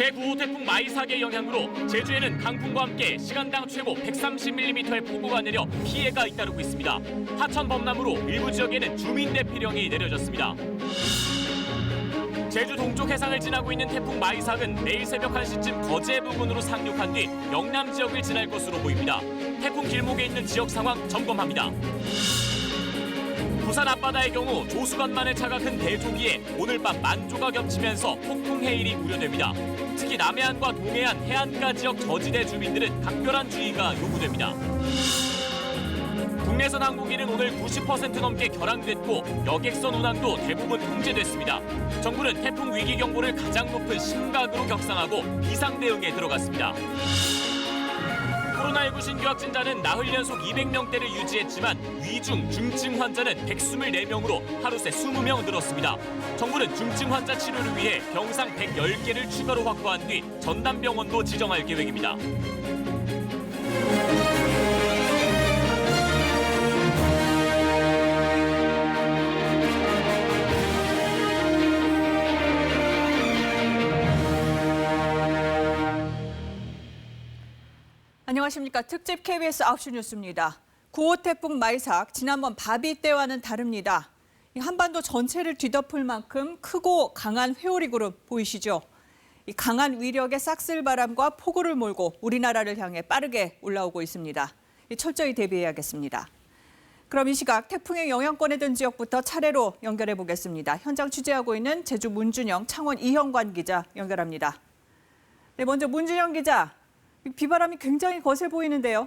제9호 태풍 마이삭의 영향으로 제주에는 강풍과 함께 시간당 최고 130mm의 폭우가 내려 피해가 잇따르고 있습니다. 하천 범람으로 일부 지역에는 주민 대피령이 내려졌습니다. 제주 동쪽 해상을 지나고 있는 태풍 마이삭은 내일 새벽 1시쯤 거제 부근으로 상륙한 뒤 영남 지역을 지날 것으로 보입니다. 태풍 길목에 있는 지역 상황 점검합니다. 부산 앞바다의 경우 조수간만의 차가 큰 대조기에 오늘 밤 만조가 겹치면서 폭풍 해일이 우려됩니다. 특히 남해안과 동해안, 해안가 지역 저지대 주민들은 각별한 주의가 요구됩니다. 국내선 항공기는 오늘 90% 넘게 결항됐고 여객선 운항도 대부분 통제됐습니다. 정부는 태풍 위기 경보를 가장 높은 심각으로 격상하고 비상 대응에 들어갔습니다. 코로나19 신규 확진자는 나흘 연속 200명대를 유지했지만 위중, 중증 환자는 124명으로 하루 새 20명 늘었습니다. 정부는 중증 환자 치료를 위해 병상 110개를 추가로 확보한 뒤 전담병원도 지정할 계획입니다. 안녕하십니까. 특집 KBS 9시 뉴스입니다. 9호 태풍 마이삭, 지난번 바비 때와는 다릅니다. 한반도 전체를 뒤덮을 만큼 크고 강한 회오리 그룹 보이시죠? 이 강한 위력의 싹쓸바람과 폭우를 몰고 우리나라를 향해 빠르게 올라오고 있습니다. 철저히 대비해야겠습니다. 그럼 이 시각 태풍의 영향권에 든 지역부터 차례로 연결해 보겠습니다. 현장 취재하고 있는 제주 문준영, 창원 이형관 기자 연결합니다. 네, 먼저 문준영 기자. 비바람이 굉장히 거세 보이는데요.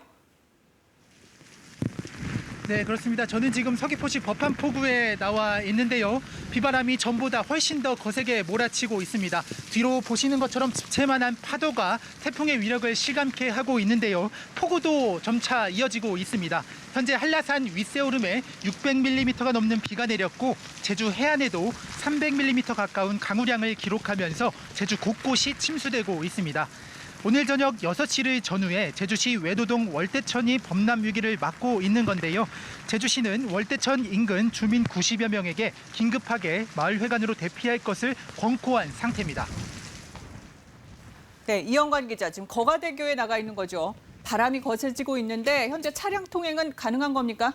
네, 그렇습니다. 저는 지금 서귀포시 법한포구에 나와 있는데요. 비바람이 전보다 훨씬 더 거세게 몰아치고 있습니다. 뒤로 보시는 것처럼 집채만한 파도가 태풍의 위력을 실감케 하고 있는데요. 폭우도 점차 이어지고 있습니다. 현재 한라산 윗세오름에 600mm가 넘는 비가 내렸고 제주 해안에도 300mm 가까운 강우량을 기록하면서 제주 곳곳이 침수되고 있습니다. 오늘 저녁 6시를 전후해 제주시 외도동 월대천이 범람 위기를 맞고 있는 건데요. 제주시는 월대천 인근 주민 90여 명에게 긴급하게 마을회관으로 대피할 것을 권고한 상태입니다. 네, 이영관 기자, 지금 거가대교에 나가 있는 거죠. 바람이 거세지고 있는데 현재 차량 통행은 가능한 겁니까?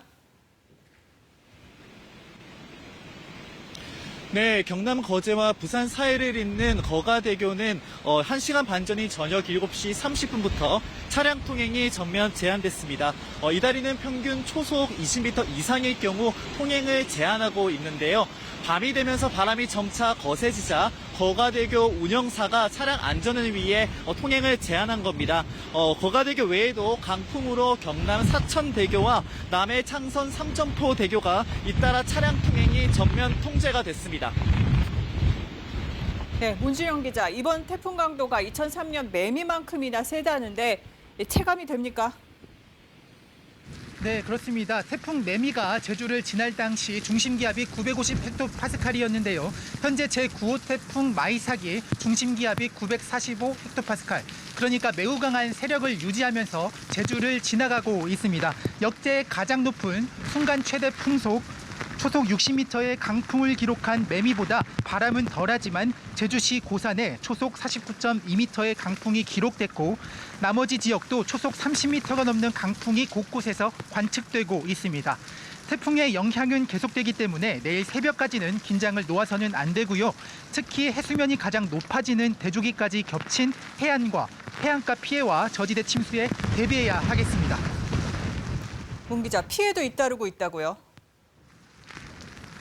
네, 경남 거제와 부산 사이를 잇는 거가대교는 1시간 반 전인 저녁 7시 30분부터 차량 통행이 전면 제한됐습니다. 이 다리는 평균 초속 20m 이상일 경우 통행을 제한하고 있는데요. 밤이 되면서 바람이 점차 거세지자 거가대교 운영사가 차량 안전을 위해 통행을 제한한 겁니다. 거가대교 외에도 강풍으로 경남 사천대교와 남해 창선 삼점포 대교가 잇따라 차량 통행이 전면 통제가 됐습니다. 네, 문준영 기자, 이번 태풍 강도가 2003년 매미만큼이나 세다는데 체감이 됩니까? 네, 그렇습니다. 태풍 매미가 제주를 지날 당시 중심기압이 950헥토파스칼이었는데요. 현재 제9호 태풍 마이삭이 중심기압이 945헥토파스칼, 그러니까 매우 강한 세력을 유지하면서 제주를 지나가고 있습니다. 역대 가장 높은 순간 최대 풍속 초속 60m의 강풍을 기록한 매미보다 바람은 덜하지만 제주시 고산에 초속 49.2m의 강풍이 기록됐고 나머지 지역도 초속 30m가 넘는 강풍이 곳곳에서 관측되고 있습니다. 태풍의 영향은 계속되기 때문에 내일 새벽까지는 긴장을 놓아서는 안 되고요. 특히 해수면이 가장 높아지는 대조기까지 겹친 해안과 해안가 피해와 저지대 침수에 대비해야 하겠습니다. 문 기자, 피해도 잇따르고 있다고요?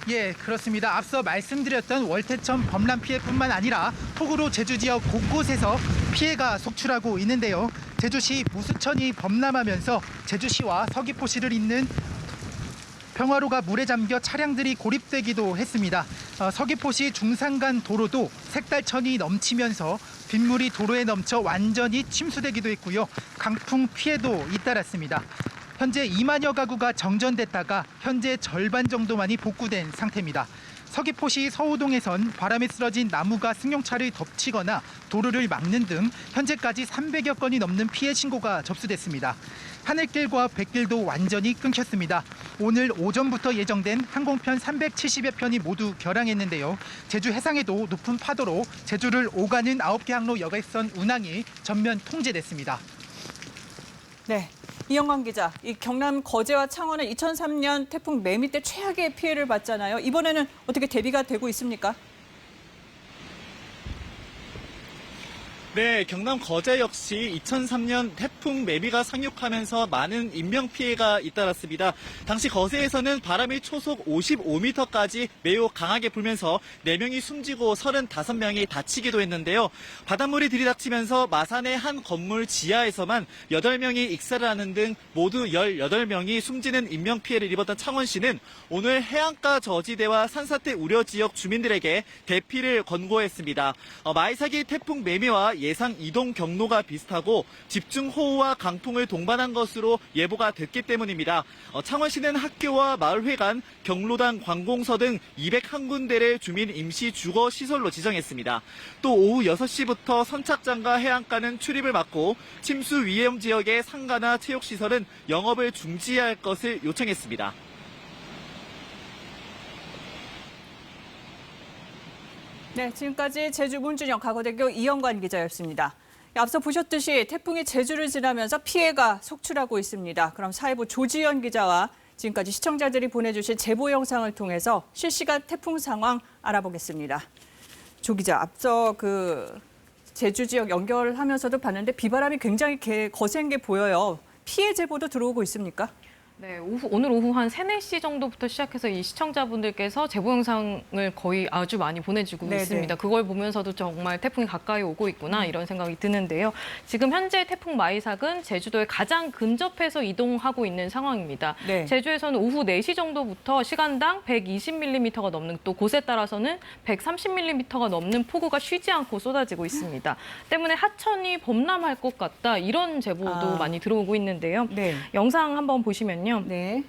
예, 그렇습니다. 앞서 말씀드렸던 월태천 범람 피해뿐만 아니라 폭우로 제주 지역 곳곳에서 피해가 속출하고 있는데요. 제주시 무수천이 범람하면서 제주시와 서귀포시를 잇는 평화로가 물에 잠겨 차량들이 고립되기도 했습니다. 서귀포시 중산간 도로도 색달천이 넘치면서 빗물이 도로에 넘쳐 완전히 침수되기도 했고요. 강풍 피해도 잇따랐습니다. 현재 2만여 가구가 정전됐다가 현재 절반 정도만이 복구된 상태입니다. 서귀포시 서우동에선 바람에 쓰러진 나무가 승용차를 덮치거나 도로를 막는 등 현재까지 300여 건이 넘는 피해 신고가 접수됐습니다. 하늘길과 백길도 완전히 끊겼습니다. 오늘 오전부터 예정된 항공편 370여 편이 모두 결항했는데요. 제주 해상에도 높은 파도로 제주를 오가는 9개 항로 여객선 운항이 전면 통제됐습니다. 네, 이영광 기자, 이 경남 거제와 창원은 2003년 태풍 매미 때 최악의 피해를 봤잖아요. 이번에는 어떻게 대비가 되고 있습니까? 네, 경남 거제 역시 2003년 태풍 매미가 상륙하면서 많은 인명피해가 잇따랐습니다. 당시 거제에서는 바람이 초속 55m까지 매우 강하게 불면서 4명이 숨지고 35명이 다치기도 했는데요. 바닷물이 들이닥치면서 마산의 한 건물 지하에서만 8명이 익사를 하는 등 모두 18명이 숨지는 인명피해를 입었던 창원시는 오늘 해안가 저지대와 산사태 우려 지역 주민들에게 대피를 권고했습니다. 마이삭이 태풍 매미와 예상 이동 경로가 비슷하고 집중호우와 강풍을 동반한 것으로 예보가 됐기 때문입니다. 창원시는 학교와 마을회관, 경로당, 관공서 등 201군데를 주민 임시 주거 시설로 지정했습니다. 또 오후 6시부터 선착장과 해안가는 출입을 막고 침수 위험 지역의 상가나 체육시설은 영업을 중지해야 할 것을 요청했습니다. 네, 지금까지 제주 문준영 과거대교 이영관 기자였습니다. 앞서 보셨듯이 태풍이 제주를 지나면서 피해가 속출하고 있습니다. 그럼 사회부 조지연 기자와 지금까지 시청자들이 보내주신 제보 영상을 통해서 실시간 태풍 상황 알아보겠습니다. 조 기자, 앞서 제주 지역 연결하면서도 봤는데 비바람이 굉장히 거센 게 보여요. 피해 제보도 들어오고 있습니까? 네, 오늘 오후 한 3, 4시 정도부터 시작해서 이 시청자분들께서 제보 영상을 거의 아주 많이 보내주고 네네. 있습니다. 그걸 보면서도 정말 태풍이 가까이 오고 있구나 이런 생각이 드는데요. 지금 현재 태풍 마이삭은 제주도에 가장 근접해서 이동하고 있는 상황입니다. 네. 제주에서는 오후 4시 정도부터 시간당 120mm가 넘는, 또 곳에 따라서는 130mm가 넘는 폭우가 쉬지 않고 쏟아지고 있습니다. 때문에 하천이 범람할 것 같다 이런 제보도 많이 들어오고 있는데요. 네. 영상 한번 보시면요. 네.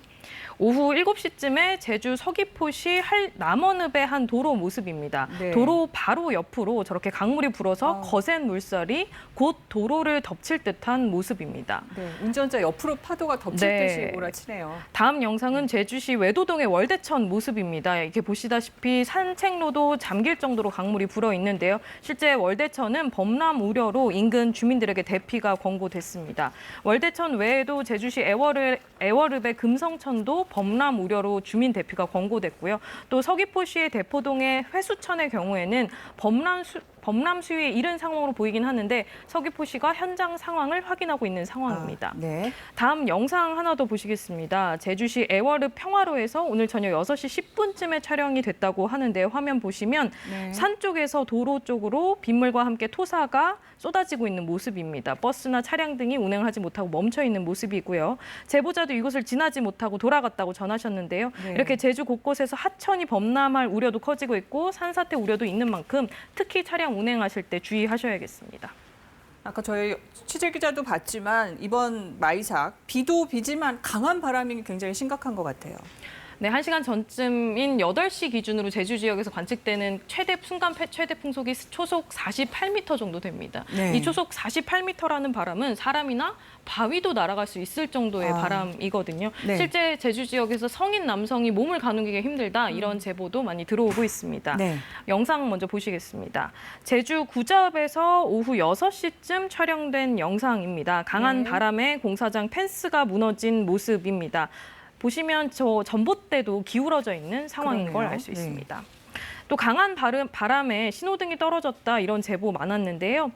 오후 7시쯤에 제주 서귀포시 남원읍의 한 도로 모습입니다. 네. 도로 바로 옆으로 저렇게 강물이 불어서 거센 물살이 곧 도로를 덮칠 듯한 모습입니다. 네. 운전자 옆으로 파도가 덮칠 네. 듯이 몰아치네요. 다음 영상은 제주시 외도동의 월대천 모습입니다. 이렇게 보시다시피 산책로도 잠길 정도로 강물이 불어 있는데요. 실제 월대천은 범람 우려로 인근 주민들에게 대피가 권고됐습니다. 월대천 외에도 제주시 애월읍의 금성천도 범람 우려로 주민 대피가 권고됐고요. 또 서귀포시의 대포동의 회수천의 경우에는 범람 수위에 이른 상황으로 보이긴 하는데 서귀포시가 현장 상황을 확인하고 있는 상황입니다. 네. 다음 영상 하나 더 보시겠습니다. 제주시 애월읍 평화로에서 오늘 저녁 6시 10분쯤에 촬영이 됐다고 하는데요. 화면 보시면 네. 산 쪽에서 도로 쪽으로 빗물과 함께 토사가 쏟아지고 있는 모습입니다. 버스나 차량 등이 운행하지 못하고 멈춰 있는 모습이고요. 제보자도 이곳을 지나지 못하고 돌아갔다고 전하셨는데요. 네. 이렇게 제주 곳곳에서 하천이 범람할 우려도 커지고 있고 산사태 우려도 있는 만큼 특히 차량 운행하실 때 주의하셔야겠습니다. 아까 저희 취재기자도 봤지만 이번 마이삭 비도 비지만 강한 바람이 굉장히 심각한 것 같아요. 네, 1시간 전쯤인 8시 기준으로 제주 지역에서 관측되는 최대 풍속이 초속 48m 정도 됩니다. 네. 이 초속 48m라는 바람은 사람이나 바위도 날아갈 수 있을 정도의 바람이거든요. 네. 실제 제주 지역에서 성인 남성이 몸을 가누기가 힘들다 이런 제보도 많이 들어오고 있습니다. 네. 영상 먼저 보시겠습니다. 제주 구자읍에서 오후 6시쯤 촬영된 영상입니다. 강한 네. 바람에 바람에 공사장 펜스가 무너진 모습입니다. 보시면 저 전봇대도 기울어져 있는 상황인 걸 그러네요. 알 수 네. 있습니다. 또 강한 바람에 신호등이 떨어졌다 이런 제보 많았는데요.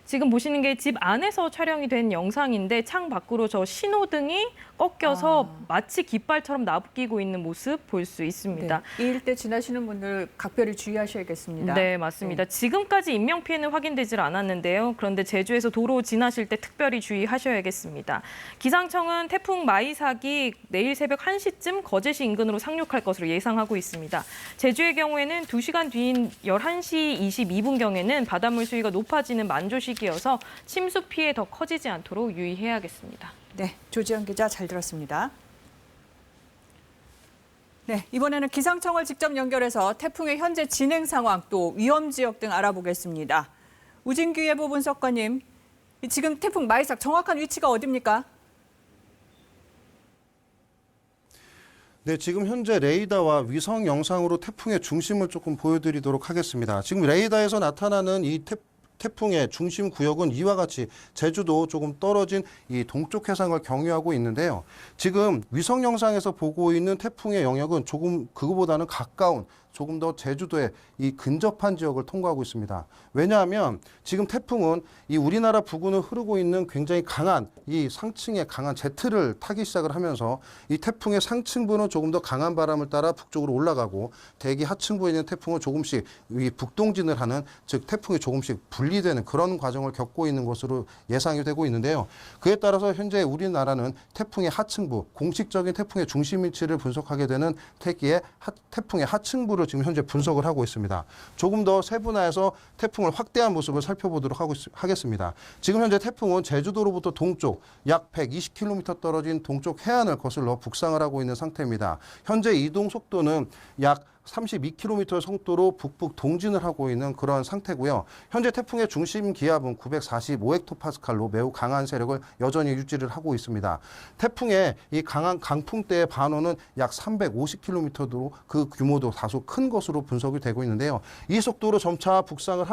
지금 보시는 게 집 안에서 촬영이 된 영상인데 창 밖으로 저 신호등이 꺾여서 마치 깃발처럼 납기고 있는 모습 볼 수 있습니다. 네. 이 일대 지나시는 분들 각별히 주의하셔야겠습니다. 네, 맞습니다. 지금까지 인명피해는 확인되질 않았는데요. 그런데 제주에서 도로 지나실 때 특별히 주의하셔야겠습니다. 기상청은 태풍 마이삭이 내일 새벽 1시쯤 거제시 인근으로 상륙할 것으로 예상하고 있습니다. 제주의 경우에는 2시간 뒤인 11시 22분경에는 바닷물 수위가 높아지는 만조 시기여서 침수 피해 더 커지지 않도록 유의해야겠습니다. 네, 조지현 기자 잘 들었습니다. 네, 이번에는 기상청을 직접 연결해서 태풍의 현재 진행 상황 또 위험 지역 등 알아보겠습니다. 우진규 예보 분석관님, 지금 태풍 마이삭 정확한 위치가 어디입니까? 네, 지금 현재 레이더와 위성 영상으로 태풍의 중심을 조금 보여드리도록 하겠습니다. 지금 레이더에서 나타나는 이 태풍의 중심 구역은 이와 같이 제주도 조금 떨어진 이 동쪽 해상을 경유하고 있는데요. 지금 위성 영상에서 보고 있는 태풍의 영역은 조금 그거보다는 가까운 조금 더 제주도에 이 근접한 지역을 통과하고 있습니다. 왜냐하면 지금 태풍은 이 우리나라 부근을 흐르고 있는 굉장히 강한 이 상층의 강한 제트를 타기 시작을 하면서 이 태풍의 상층부는 조금 더 강한 바람을 따라 북쪽으로 올라가고 대기 하층부에 있는 태풍은 조금씩 이 북동진을 하는 즉 태풍이 조금씩 분리되는 그런 과정을 겪고 있는 것으로 예상이 되고 있는데요. 그에 따라서 현재 우리나라는 태풍의 하층부, 공식적인 태풍의 중심 위치를 분석하게 되는 태풍의 하층부를 지금 현재 분석을 하고 있습니다. 조금 더 세분화해서 태풍을 확대한 모습을 살펴보도록 하겠습니다. 지금 현재 태풍은 제주도로부터 동쪽 약 120km 떨어진 동쪽 해안을 거슬러 북상을 하고 있는 상태입니다. 현재 이동 속도는 약 32km 속도로 북북 동진을 하고 있는 그런 상태고요. 현재 태풍의 중심 기압은 945헥토파스칼로 매우 강한 세력을 여전히 유지를 하고 있습니다. 태풍의 이 강한 강풍대의 반원은 약 350km로 그 규모도 다소 큰 것으로 분석이 되고 있는데요. 이 속도로 점차 북상을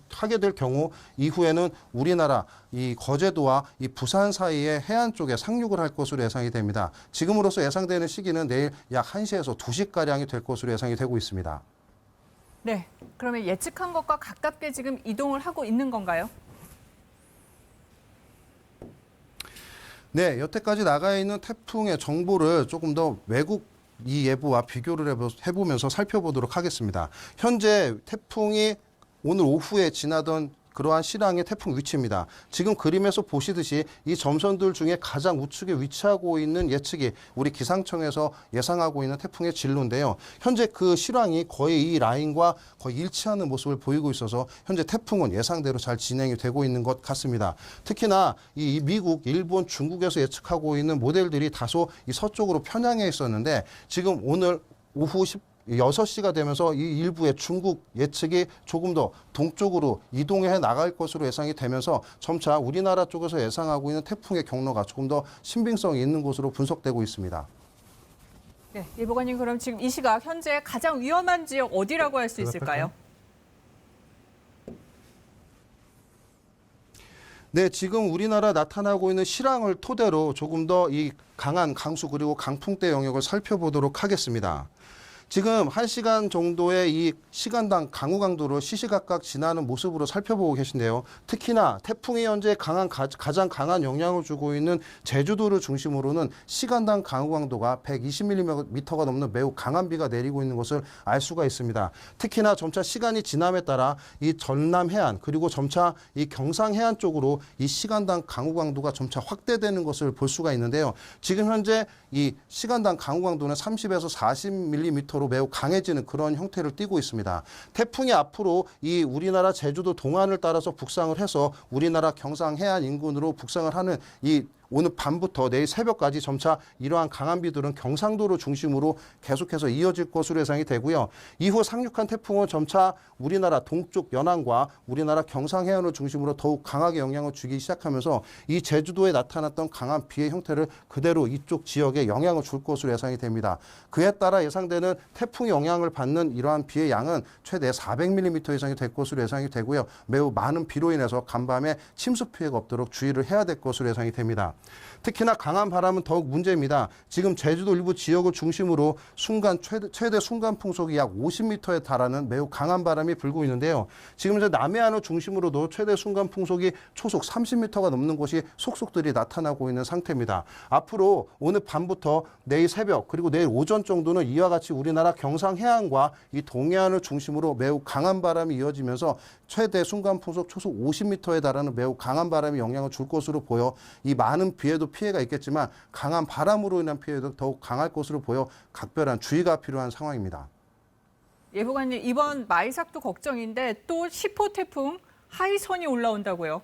하게 될 경우 이후에는 우리나라 이 거제도와 이 부산 사이의 해안 쪽에 상륙을 할 것으로 예상이 됩니다. 지금으로서 예상되는 시기는 내일 약 1시에서 2시가량이 될 것으로 예상이 되고 있습니다. 네, 그러면 예측한 것과 가깝게 지금 이동을 하고 있는 건가요? 네, 여태까지 나가 있는 태풍의 정보를 조금 더 외국 이 예보와 비교를 해보면서 살펴보도록 하겠습니다. 현재 태풍이 오늘 오후에 지나던 그러한 실황의 태풍 위치입니다. 지금 그림에서 보시듯이 이 점선들 중에 가장 우측에 위치하고 있는 예측이 우리 기상청에서 예상하고 있는 태풍의 진로인데요. 현재 그 실황이 거의 이 라인과 거의 일치하는 모습을 보이고 있어서 현재 태풍은 예상대로 잘 진행이 되고 있는 것 같습니다. 특히나 이 미국, 일본, 중국에서 예측하고 있는 모델들이 다소 이 서쪽으로 편향해 있었는데 지금 오늘 오후 6시가 되면서 이 일부의 중국 예측이 조금 더 동쪽으로 이동해 나갈 것으로 예상이 되면서 점차 우리나라 쪽에서 예상하고 있는 태풍의 경로가 조금 더 신빙성이 있는 곳으로 분석되고 있습니다. 네, 예보관님 그럼 지금 이 시각 현재 가장 위험한 지역 어디라고 할 수 있을까요? 네, 지금 우리나라 나타나고 있는 실황을 토대로 조금 더 이 강한 강수 그리고 강풍대 영역을 살펴보도록 하겠습니다. 지금 1시간 정도의 이 시간당 강우 강도를 시시각각 지나는 모습으로 살펴보고 계신데요. 특히나 태풍이 현재 가장 강한 영향을 주고 있는 제주도를 중심으로는 시간당 강우 강도가 120mm가 넘는 매우 강한 비가 내리고 있는 것을 알 수가 있습니다. 특히나 점차 시간이 지남에 따라 이 전남 해안 그리고 점차 이 경상 해안 쪽으로 이 시간당 강우 강도가 점차 확대되는 것을 볼 수가 있는데요. 지금 현재 이 시간당 강우 강도는 30에서 40mm로 매우 강해지는 그런 형태를 띠고 있습니다. 태풍이 앞으로 이 우리나라 제주도 동안을 따라서 북상을 해서 우리나라 경상 해안 인근으로 북상을 하는 이 오늘 밤부터 내일 새벽까지 점차 이러한 강한 비들은 경상도를 중심으로 계속해서 이어질 것으로 예상이 되고요. 이후 상륙한 태풍은 점차 우리나라 동쪽 연안과 우리나라 경상 해안을 중심으로 더욱 강하게 영향을 주기 시작하면서 이 제주도에 나타났던 강한 비의 형태를 그대로 이쪽 지역에 영향을 줄 것으로 예상이 됩니다. 그에 따라 예상되는 태풍의 영향을 받는 이러한 비의 양은 최대 400mm 이상이 될 것으로 예상이 되고요. 매우 많은 비로 인해서 간밤에 침수 피해가 없도록 주의를 해야 될 것으로 예상이 됩니다. 특히나 강한 바람은 더욱 문제입니다. 지금 제주도 일부 지역을 중심으로 최대 순간 풍속이 약 50m에 달하는 매우 강한 바람이 불고 있는데요. 지금 이제 남해안을 중심으로도 최대 순간 풍속이 초속 30m가 넘는 곳이 속속들이 나타나고 있는 상태입니다. 앞으로 오늘 밤부터 내일 새벽 그리고 내일 오전 정도는 이와 같이 우리나라 경상 해안과 이 동해안을 중심으로 매우 강한 바람이 이어지면서 최대 순간 풍속 초속 50m에 달하는 매우 강한 바람이 영향을 줄 것으로 보여 이 많은 비에도 피해가 있겠지만 강한 바람으로 인한 피해도 더욱 강할 것으로 보여 각별한 주의가 필요한 상황입니다. 예보관님 이번 마이삭도 걱정인데 또 10호 태풍 하이선이 올라온다고요?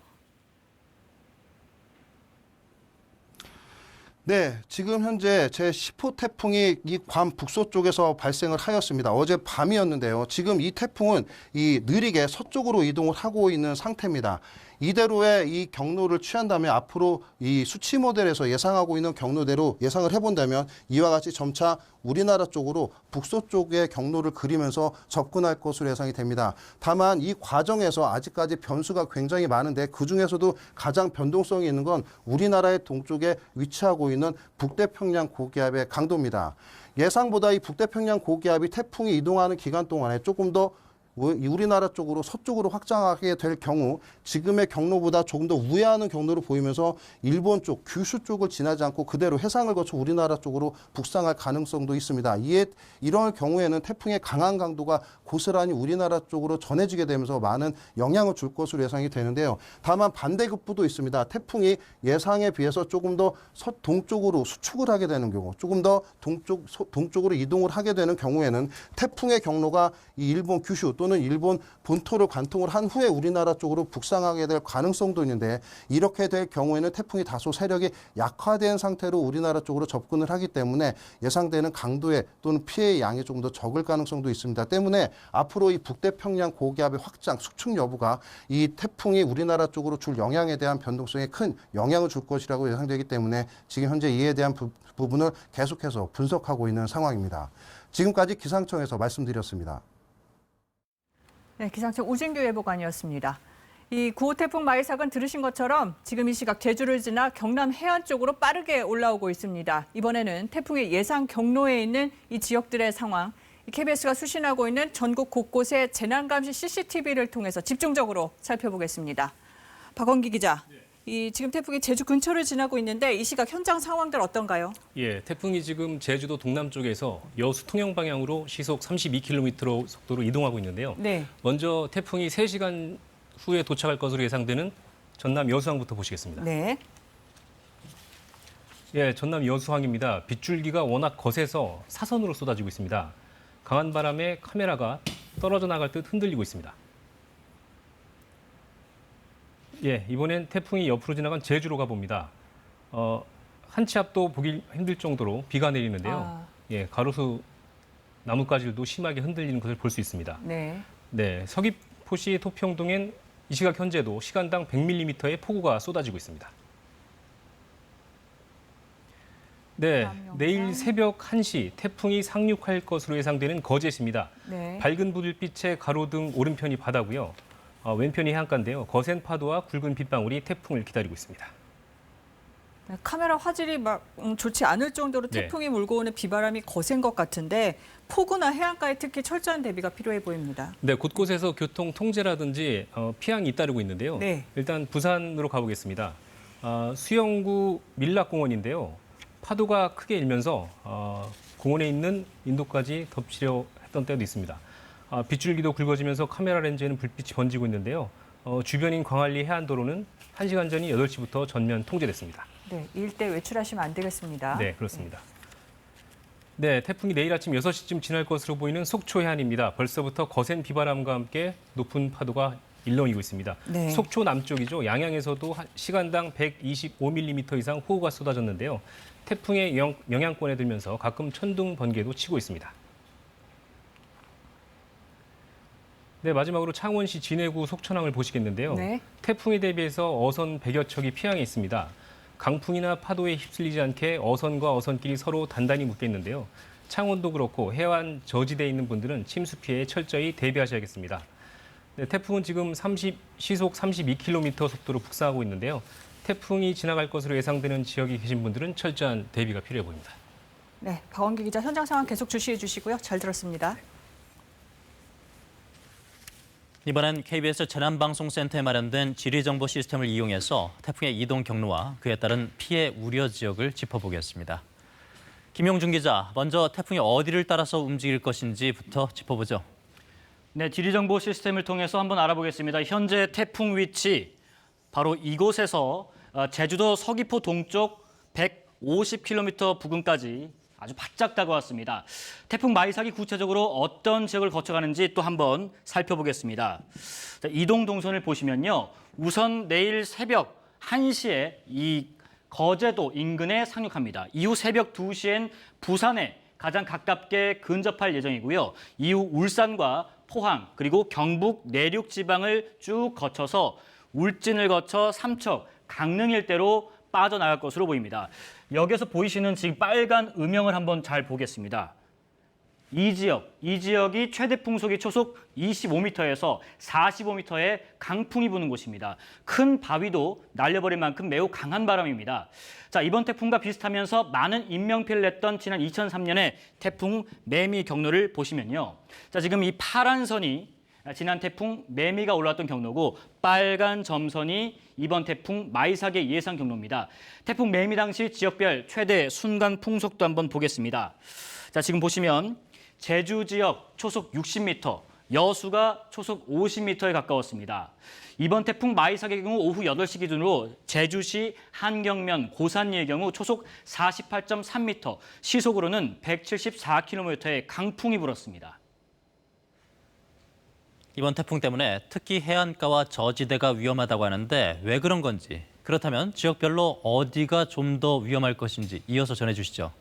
네, 지금 현재 제10호 태풍이 이 괌 북서쪽에서 발생을 하였습니다. 어제 밤이었는데요. 지금 이 태풍은 느리게 서쪽으로 이동을 하고 있는 상태입니다. 이대로의 이 경로를 취한다면 앞으로 이 수치 모델에서 예상하고 있는 경로대로 예상을 해본다면 이와 같이 점차 우리나라 쪽으로 북서쪽의 경로를 그리면서 접근할 것으로 예상이 됩니다. 다만 이 과정에서 아직까지 변수가 굉장히 많은데 그중에서도 가장 변동성이 있는 건 우리나라의 동쪽에 위치하고 있는 북태평양 고기압의 강도입니다. 예상보다 이 북태평양 고기압이 태풍이 이동하는 기간 동안에 조금 더 우리나라 쪽으로 서쪽으로 확장하게 될 경우 지금의 경로보다 조금 더 우회하는 경로로 보이면서 일본 쪽, 규슈 쪽을 지나지 않고 그대로 해상을 거쳐 우리나라 쪽으로 북상할 가능성도 있습니다. 이런 경우에는 태풍의 강한 강도가 고스란히 우리나라 쪽으로 전해지게 되면서 많은 영향을 줄 것으로 예상이 되는데요. 다만 반대급부도 있습니다. 태풍이 예상에 비해서 조금 더 동쪽으로 수축을 하게 되는 경우, 조금 더 동쪽으로 이동을 하게 되는 경우에는 태풍의 경로가 이 일본 규슈 또는 일본 본토를 관통을 한 후에 우리나라 쪽으로 북상하게 될 가능성도 있는데 이렇게 될 경우에는 태풍이 다소 세력이 약화된 상태로 우리나라 쪽으로 접근을 하기 때문에 예상되는 강도의 또는 피해의 양이 조금 더 적을 가능성도 있습니다. 때문에 앞으로 이 북태평양 고기압의 확장, 숙축 여부가 이 태풍이 우리나라 쪽으로 줄 영향에 대한 변동성에 큰 영향을 줄 것이라고 예상되기 때문에 지금 현재 이에 대한 부분을 계속해서 분석하고 있는 상황입니다. 지금까지 기상청에서 말씀드렸습니다. 네, 기상청 우진규 예보관이었습니다. 이 9호 태풍 마이삭은 들으신 것처럼 지금 이 시각 제주를 지나 경남 해안 쪽으로 빠르게 올라오고 있습니다. 이번에는 태풍의 예상 경로에 있는 이 지역들의 상황, KBS가 수신하고 있는 전국 곳곳의 재난감시 CCTV를 통해서 집중적으로 살펴보겠습니다. 박원기 기자, 지금 태풍이 제주 근처를 지나고 있는데 이 시각 현장 상황들 어떤가요? 예, 태풍이 지금 제주도 동남쪽에서 여수 통영 방향으로 시속 32km 속도로 이동하고 있는데요. 네. 먼저 태풍이 3시간 후에 도착할 것으로 예상되는 전남 여수항부터 보시겠습니다. 네. 예, 전남 여수항입니다. 빗줄기가 워낙 거세서 사선으로 쏟아지고 있습니다. 강한 바람에 카메라가 떨어져 나갈 듯 흔들리고 있습니다. 예, 이번엔 태풍이 옆으로 지나간 제주로 가봅니다. 한 치 앞도 보기 힘들 정도로 비가 내리는데요. 예, 가로수 나뭇가지들도 심하게 흔들리는 것을 볼 수 있습니다. 네. 네, 서귀포시 토평동엔 이 시각 현재도 시간당 100mm의 폭우가 쏟아지고 있습니다. 네, 내일 새벽 1시 태풍이 상륙할 것으로 예상되는 거제시입니다. 네. 밝은 불빛의 가로등 오른편이 바다고요. 왼편이 해안가인데요. 거센 파도와 굵은 빗방울이 태풍을 기다리고 있습니다. 네, 카메라 화질이 좋지 않을 정도로 태풍이 몰고 오는 비바람이 거센 것 같은데 폭우나 해안가에 특히 철저한 대비가 필요해 보입니다. 네, 곳곳에서 교통 통제라든지 피항이 잇따르고 있는데요. 네. 일단 부산으로 가보겠습니다. 수영구 밀락공원인데요. 파도가 크게 일면서 공원에 있는 인도까지 덮치려 했던 때도 있습니다. 빗줄기도 굵어지면서 카메라 렌즈에는 불빛이 번지고 있는데요. 주변인 광안리 해안도로는 1시간 전인 8시부터 전면 통제됐습니다. 네, 일대 외출하시면 안 되겠습니다. 네, 그렇습니다. 네, 태풍이 내일 아침 6시쯤 지날 것으로 보이는 속초 해안입니다. 벌써부터 거센 비바람과 함께 높은 파도가 일렁이고 있습니다. 네. 속초 남쪽이죠. 양양에서도 시간당 125mm 이상 호우가 쏟아졌는데요. 태풍의 영향권에 들면서 가끔 천둥, 번개도 치고 있습니다. 네, 마지막으로 창원시 진해구 속천항을 보시겠는데요. 네. 태풍에 대비해서 어선 100여 척이 피항에 있습니다. 강풍이나 파도에 휩쓸리지 않게 어선과 어선끼리 서로 단단히 묶여 있는데요. 창원도 그렇고 해안 저지대에 있는 분들은 침수 피해에 철저히 대비하셔야겠습니다. 네, 태풍은 지금 시속 32km 속도로 북상하고 있는데요. 태풍이 지나갈 것으로 예상되는 지역에 계신 분들은 철저한 대비가 필요해 보입니다. 네, 박원기 기자 현장 상황 계속 주시해 주시고요. 잘 들었습니다. 이번엔 KBS 재난방송센터에 마련된 지리정보 시스템을 이용해서 태풍의 이동 경로와 그에 따른 피해 우려 지역을 짚어보겠습니다. 김용준 기자, 먼저 태풍이 어디를 따라서 움직일 것인지부터 짚어보죠. 네, 지리정보 시스템을 통해서 한번 알아보겠습니다. 현재 태풍 위치, 바로 이곳에서 제주도 서귀포 동쪽 150km 부근까지 아주 바짝 다가왔습니다. 태풍 마이삭이 구체적으로 어떤 지역을 거쳐가는지 또 한번 살펴보겠습니다. 자, 이동 동선을 보시면요. 우선 내일 새벽 1시에 이 거제도 인근에 상륙합니다. 이후 새벽 2시엔 부산에 가장 가깝게 근접할 예정이고요. 이후 울산과 포항 그리고 경북 내륙 지방을 쭉 거쳐서 울진을 거쳐 삼척, 강릉 일대로 빠져나갈 것으로 보입니다. 여기서 보이시는 지금 빨간 음영을 한번 잘 보겠습니다. 이 지역이 최대 풍속이 초속 25m에서 45m의 강풍이 부는 곳입니다. 큰 바위도 날려버릴 만큼 매우 강한 바람입니다. 자, 이번 태풍과 비슷하면서 많은 인명피해를 냈던 지난 2003년의 태풍 매미 경로를 보시면요. 자, 지금 이 파란 선이 지난 태풍 매미가 올라왔던 경로고 빨간 점선이 이번 태풍 마이삭의 예상 경로입니다. 태풍 매미 당시 지역별 최대 순간 풍속도 한번 보겠습니다. 자, 지금 보시면 제주 지역 초속 60m, 여수가 초속 50m에 가까웠습니다. 이번 태풍 마이삭의 경우 오후 8시 기준으로 제주시 한경면 고산리의 경우 초속 48.3m, 시속으로는 174km의 강풍이 불었습니다. 이번 태풍 때문에 특히 해안가와 저지대가 위험하다고 하는데 왜 그런 건지, 그렇다면 지역별로 어디가 좀 더 위험할 것인지 이어서 전해주시죠.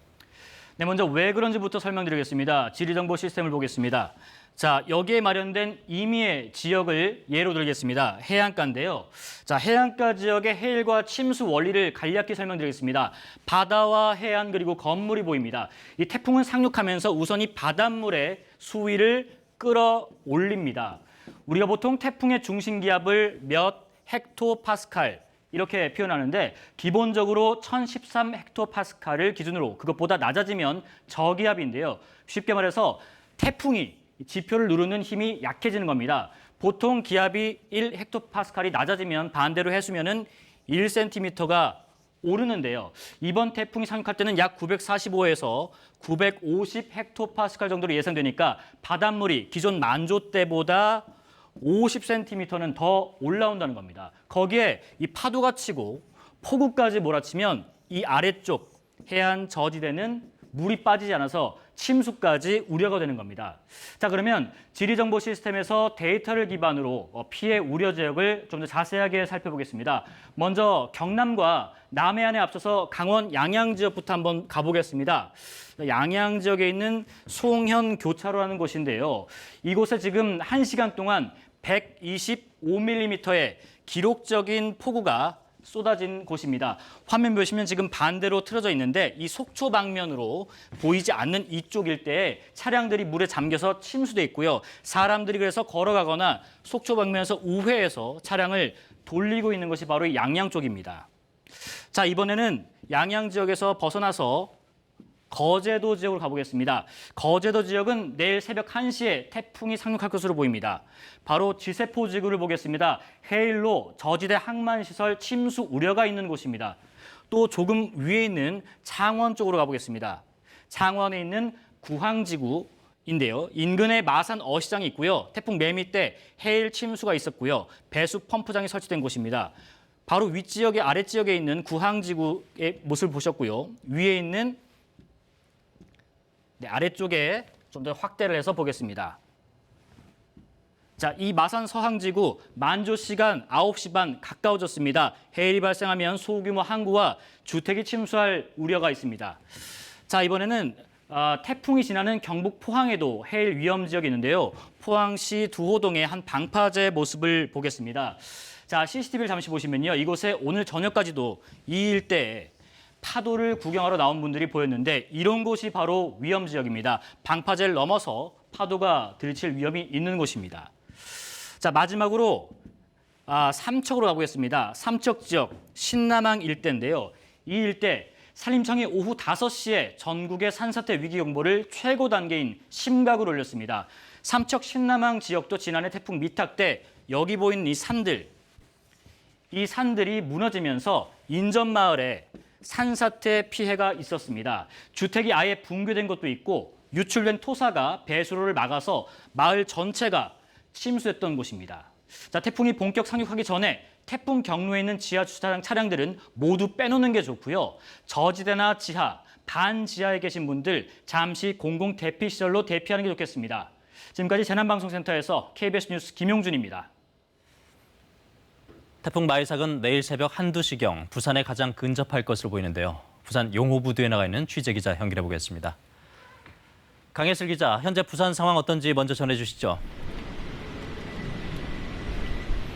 네, 먼저 왜 그런지부터 설명드리겠습니다. 지리정보 시스템을 보겠습니다. 자, 여기에 마련된 임의의 지역을 예로 들겠습니다. 해안가인데요. 자, 해안가 지역의 해일과 침수 원리를 간략히 설명드리겠습니다. 바다와 해안 그리고 건물이 보입니다. 이 태풍은 상륙하면서 우선 이 바닷물의 수위를 끌어올립니다. 우리가 보통 태풍의 중심 기압을 몇 헥토파스칼 이렇게 표현하는데 기본적으로 1013 헥토파스칼을 기준으로 그것보다 낮아지면 저기압인데요. 쉽게 말해서 태풍이 지표를 누르는 힘이 약해지는 겁니다. 보통 기압이 1 헥토파스칼이 낮아지면 반대로 해수면은 1cm가 오르는데요. 이번 태풍이 상륙할 때는 약 945에서 950 헥토파스칼 정도로 예상되니까 바닷물이 기존 만조 때보다 50cm는 더 올라온다는 겁니다. 거기에 이 파도가 치고 폭우까지 몰아치면 이 아래쪽 해안 저지대는 물이 빠지지 않아서 침수까지 우려가 되는 겁니다. 자, 그러면 지리정보 시스템에서 데이터를 기반으로 피해 우려 지역을 좀 더 자세하게 살펴보겠습니다. 먼저 경남과 남해안에 앞서서 강원 양양 지역부터 한번 가보겠습니다. 양양 지역에 있는 송현 교차로라는 곳인데요. 이곳에 지금 1시간 동안 125mm의 기록적인 폭우가 쏟아진 곳입니다. 화면 보시면 지금 반대로 틀어져 있는데 이 속초 방면으로 보이지 않는 이쪽 일대에 차량들이 물에 잠겨서 침수돼 있고요. 사람들이 그래서 걸어가거나 속초 방면에서 우회해서 차량을 돌리고 있는 것이 바로 이 양양 쪽입니다. 자, 이번에는 양양 지역에서 벗어나서 거제도 지역으로 가보겠습니다. 거제도 지역은 내일 새벽 1시에 태풍이 상륙할 것으로 보입니다. 바로 지세포 지구를 보겠습니다. 해일로 저지대 항만시설 침수 우려가 있는 곳입니다. 또 조금 위에 있는 창원 쪽으로 가보겠습니다. 창원에 있는 구항지구인데요. 인근에 마산 어시장이 있고요. 태풍 매미 때 해일 침수가 있었고요. 배수 펌프장이 설치된 곳입니다. 바로 윗지역의 아랫지역에 있는 구항지구의 모습을 보셨고요. 위에 있는 아래쪽에 좀 더 확대를 해서 보겠습니다. 자, 이 마산 서항지구 만조 시간 9시 반 가까워졌습니다. 해일이 발생하면 소규모 항구와 주택이 침수할 우려가 있습니다. 자, 이번에는 태풍이 지나는 경북 포항에도 해일 위험 지역이 있는데요. 포항시 두호동의 한 방파제 모습을 보겠습니다. 자, CCTV를 잠시 보시면요. 이곳에 오늘 저녁까지도 이 일대에 파도를 구경하러 나온 분들이 보였는데 이런 곳이 바로 위험 지역입니다. 방파제를 넘어서 파도가 들이칠 위험이 있는 곳입니다. 자, 마지막으로 삼척으로 가보겠습니다. 삼척 지역 신남항 일대인데요. 이 일대 산림청이 오후 5시에 전국의 산사태 위기 경보를 최고 단계인 심각으로 올렸습니다. 삼척 신남항 지역도 지난해 태풍 미탁 때 여기 보이는 이 산들이 무너지면서 인접마을에 산사태 피해가 있었습니다. 주택이 아예 붕괴된 것도 있고 유출된 토사가 배수로를 막아서 마을 전체가 침수했던 곳입니다. 자, 태풍이 본격 상륙하기 전에 태풍 경로에 있는 지하 주차장 차량들은 모두 빼놓는 게 좋고요. 저지대나 지하, 반지하에 계신 분들 잠시 공공 대피 시설로 대피하는 게 좋겠습니다. 지금까지 재난방송센터에서 KBS 뉴스 김용준입니다. 태풍 마이삭은 내일 새벽 1~2시경 부산에 가장 근접할 것으로 보이는데요. 부산 용호부두에 나가 있는 취재기자 연결해 보겠습니다. 강혜슬 기자, 현재 부산 상황 어떤지 먼저 전해주시죠.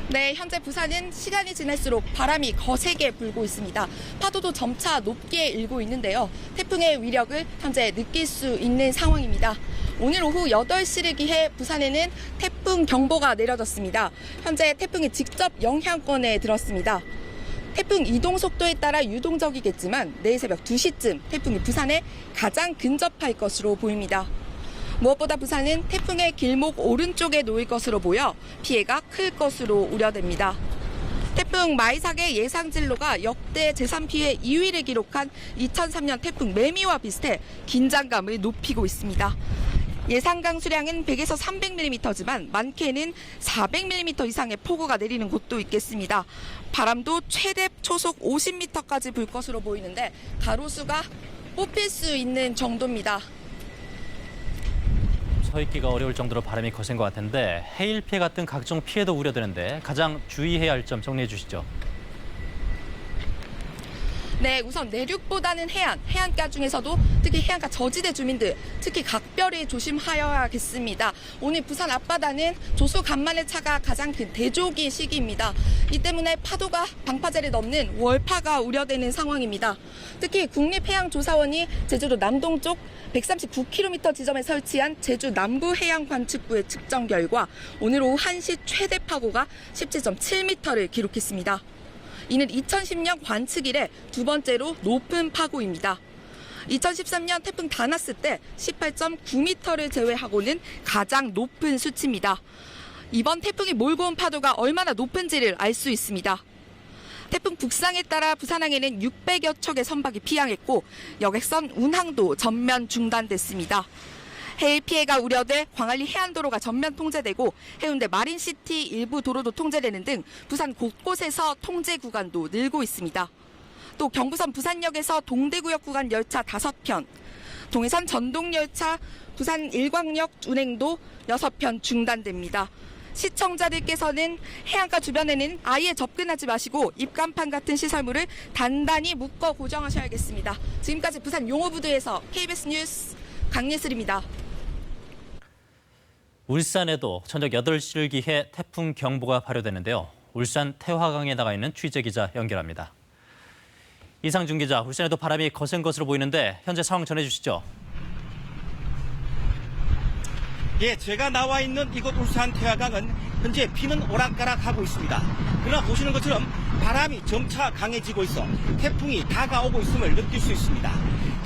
네, 현재 부산은 시간이 지날수록 바람이 거세게 불고 있습니다. 파도도 점차 높게 일고 있는데요. 태풍의 위력을 현재 느낄 수 있는 상황입니다. 오늘 오후 8시를 기해 부산에는 태풍 경보가 내려졌습니다. 현재 태풍이 직접 영향권에 들었습니다. 태풍 이동 속도에 따라 유동적이겠지만 내일 새벽 2시쯤 태풍이 부산에 가장 근접할 것으로 보입니다. 무엇보다 부산은 태풍의 길목 오른쪽에 놓일 것으로 보여 피해가 클 것으로 우려됩니다. 태풍 마이삭의 예상 진로가 역대 재산 피해 2위를 기록한 2003년 태풍 매미와 비슷해 긴장감을 높이고 있습니다. 예상 강수량은 100에서 300mm지만 많게는 400mm 이상의 폭우가 내리는 곳도 있겠습니다. 바람도 최대 초속 50m까지 불 것으로 보이는데 가로수가 뽑힐 수 있는 정도입니다. 서 있기가 어려울 정도로 바람이 거센 것 같은데 해일 피해 같은 각종 피해도 우려되는데 가장 주의해야 할 점 정리해 주시죠. 네, 우선 내륙보다는 해안가 중에서도 특히 해안가 저지대 주민들, 특히 각별히 조심하여야겠습니다. 오늘 부산 앞바다는 조수 간만의 차가 가장 큰 대조기 시기입니다. 이 때문에 파도가 방파제를 넘는 월파가 우려되는 상황입니다. 특히 국립해양조사원이 제주도 남동쪽 139km 지점에 설치한 제주 남부해양관측부의 측정 결과 오늘 오후 1시 최대 파고가 17.7m를 기록했습니다. 이는 2010년 관측 이래 두 번째로 높은 파고입니다. 2013년 태풍 다나스 때 18.9m를 제외하고는 가장 높은 수치입니다. 이번 태풍이 몰고 온 파도가 얼마나 높은지를 알 수 있습니다. 태풍 북상에 따라 부산항에는 600여 척의 선박이 피항했고 여객선 운항도 전면 중단됐습니다. 해일 피해가 우려돼 광안리 해안도로가 전면 통제되고 해운대 마린시티 일부 도로도 통제되는 등 부산 곳곳에서 통제 구간도 늘고 있습니다. 또 경부선 부산역에서 동대구역 구간 열차 5편, 동해선 전동열차 부산 일광역 운행도 6편 중단됩니다. 시청자들께서는 해안가 주변에는 아예 접근하지 마시고 입간판 같은 시설물을 단단히 묶어 고정하셔야겠습니다. 지금까지 부산 용호부두에서 KBS 뉴스 강예슬입니다. 울산에도 저녁 8시를 기해 태풍 경보가 발효되는데요. 울산 태화강에 나가 있는 취재기자 연결합니다. 이상준 기자, 울산에도 바람이 거센 것으로 보이는데 현재 상황 전해주시죠. 예, 제가 나와 있는 이곳 울산 태화강은 현재 비는 오락가락하고 있습니다. 그러나 보시는 것처럼 바람이 점차 강해지고 있어 태풍이 다가오고 있음을 느낄 수 있습니다.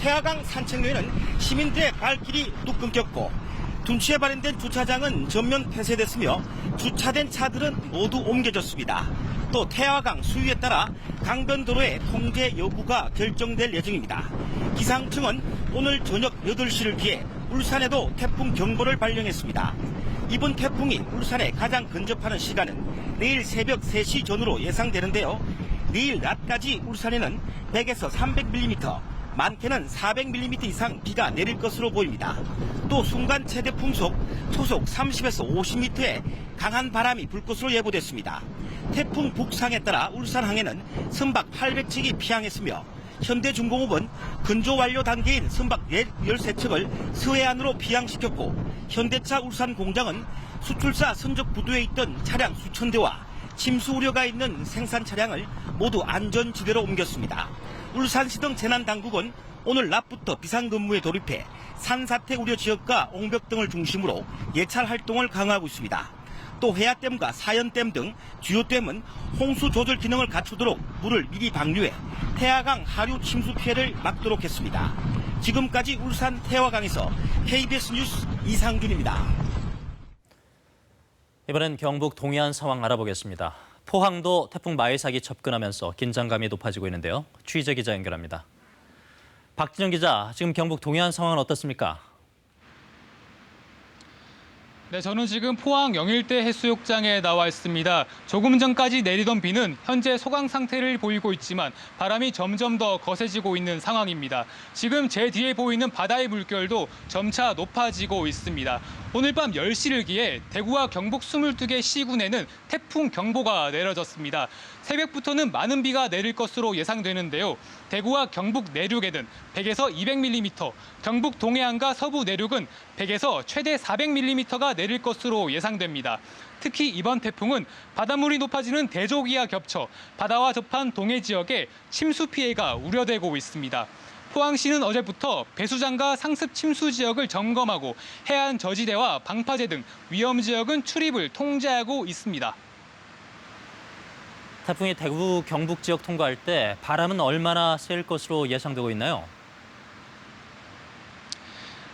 태화강 산책로에는 시민들의 발길이 뚝 끊겼고 둔치에 발현된 주차장은 전면 폐쇄됐으며 주차된 차들은 모두 옮겨졌습니다. 또 태화강 수위에 따라 강변도로의 통제 여부가 결정될 예정입니다. 기상청은 오늘 저녁 8시를 기해 울산에도 태풍 경보를 발령했습니다. 이번 태풍이 울산에 가장 근접하는 시간은 내일 새벽 3시 전후로 예상되는데요. 내일 낮까지 울산에는 100에서 300mm, 많게는 400mm 이상 비가 내릴 것으로 보입니다. 또 순간 최대 풍속 초속 30에서 50m의 강한 바람이 불 것으로 예보됐습니다. 태풍 북상에 따라 울산항에는 선박 800척이 피항했으며 현대중공업은 건조 완료 단계인 선박 13척을 서해안으로 피항시켰고 현대차 울산 공장은 수출사 선적 부두에 있던 차량 수천 대와 침수 우려가 있는 생산 차량을 모두 안전지대로 옮겼습니다. 울산시 등 재난당국은 오늘 낮부터 비상근무에 돌입해 산사태 우려 지역과 옹벽 등을 중심으로 예찰 활동을 강화하고 있습니다. 또 해야댐과 사연댐 등 주요 댐은 홍수 조절 기능을 갖추도록 물을 미리 방류해 태화강 하류 침수 피해를 막도록 했습니다. 지금까지 울산 태화강에서 KBS 뉴스 이상준입니다. 이번엔 경북 동해안 상황 알아보겠습니다. 포항도 태풍 마이삭이 접근하면서 긴장감이 높아지고 있는데요. 취재 기자 연결합니다. 박진영 기자, 지금 경북 동해안 상황은 어떻습니까? 네, 저는 지금 포항 영일대 해수욕장에 나와 있습니다. 조금 전까지 내리던 비는 현재 소강 상태를 보이고 있지만 바람이 점점 더 거세지고 있는 상황입니다. 지금 제 뒤에 보이는 바다의 물결도 점차 높아지고 있습니다. 오늘 밤 10시를 기해 대구와 경북 22개 시군에는 태풍 경보가 내려졌습니다. 새벽부터는 많은 비가 내릴 것으로 예상되는데요. 대구와 경북 내륙에는 100에서 200mm, 경북 동해안과 서부 내륙은 100에서 최대 400mm가 내릴 것으로 예상됩니다. 특히 이번 태풍은 바닷물이 높아지는 대조기와 겹쳐 바다와 접한 동해 지역에 침수 피해가 우려되고 있습니다. 포항시는 어제부터 배수장과 상습 침수 지역을 점검하고 해안 저지대와 방파제 등 위험 지역은 출입을 통제하고 있습니다. 태풍이 대구, 경북 지역 통과할 때 바람은 얼마나 세일 것으로 예상되고 있나요?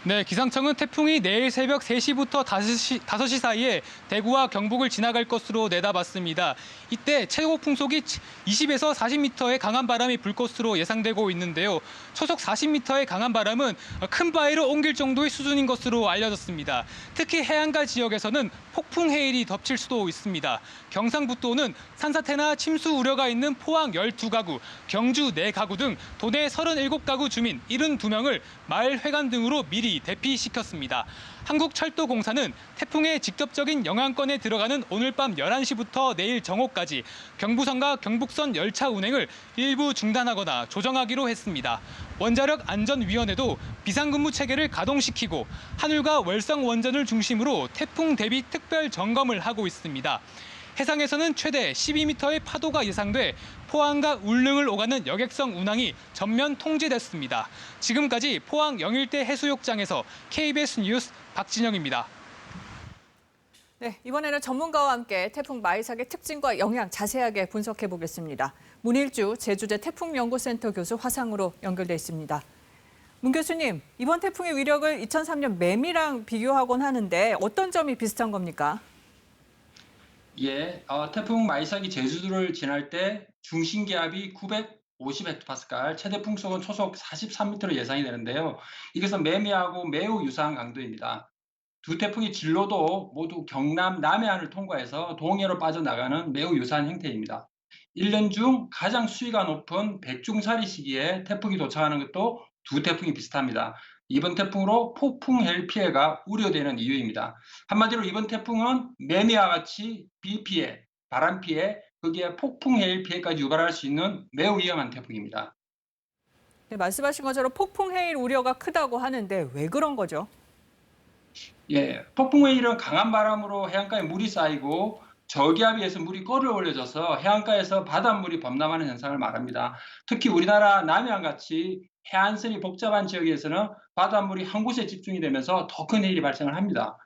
네, 기상청은 태풍이 내일 새벽 3시부터 5시 사이에 대구와 경북을 지나갈 것으로 내다봤습니다. 이때 최고 풍속이 20에서 40m의 강한 바람이 불 것으로 예상되고 있는데요. 초속 40m의 강한 바람은 큰 바위로 옮길 정도의 수준인 것으로 알려졌습니다. 특히 해안가 지역에서는 폭풍 해일이 덮칠 수도 있습니다. 경상북도는 산사태나 침수 우려가 있는 포항 12가구, 경주 4가구 등 도내 37가구 주민 72명을 마을 회관 등으로 미리 대피시켰습니다. 한국철도공사는 태풍의 직접적인 영향권에 들어가는 오늘 밤 11시부터 내일 정오까지 경부선과 경북선 열차 운행을 일부 중단하거나 조정하기로 했습니다. 원자력안전위원회도 비상근무 체계를 가동시키고 한울과 월성 원전을 중심으로 태풍 대비 특별 점검을 하고 있습니다. 해상에서는 최대 12m의 파도가 예상돼 포항과 울릉을 오가는 여객선 운항이 전면 통제됐습니다. 지금까지 포항 영일대 해수욕장에서 KBS 뉴스 박진영입니다. 네, 이번에는 전문가와 함께 태풍 마이삭의 특징과 영향 자세하게 분석해 보겠습니다. 문일주 제주대 태풍연구센터 교수 화상으로 연결돼 있습니다. 문 교수님, 이번 태풍의 위력을 2003년 매미랑 비교하곤 하는데 어떤 점이 비슷한 겁니까? 예, 태풍 마이삭이 제주도를 지날 때 중심 기압이 950헥토파스칼, 최대 풍속은 초속 43m로 예상이 되는데요. 이것은 매미하고 매우 유사한 강도입니다. 두 태풍의 진로도 모두 경남 남해안을 통과해서 동해로 빠져나가는 매우 유사한 형태입니다. 1년 중 가장 수위가 높은 백중사리 시기에 태풍이 도착하는 것도 두 태풍이 비슷합니다. 이번 태풍으로 폭풍 해일 피해가 우려되는 이유입니다. 한마디로 이번 태풍은 매미와 같이 비 피해, 바람 피해, 거기에 폭풍 해일 피해까지 유발할 수 있는 매우 위험한 태풍입니다. 네, 말씀하신 것처럼 폭풍 해일 우려가 크다고 하는데 왜 그런 거죠? 예, 폭풍 해일은 강한 바람으로 해안가에 물이 쌓이고 저기압에 의해서 물이 끌어올려져서 해안가에서 바닷물이 범람하는 현상을 말합니다. 특히 우리나라 남해안 같이 해안선이 복잡한 지역에서는 바닷물이 한 곳에 집중이 되면서 더 큰 해일이 발생을 합니다.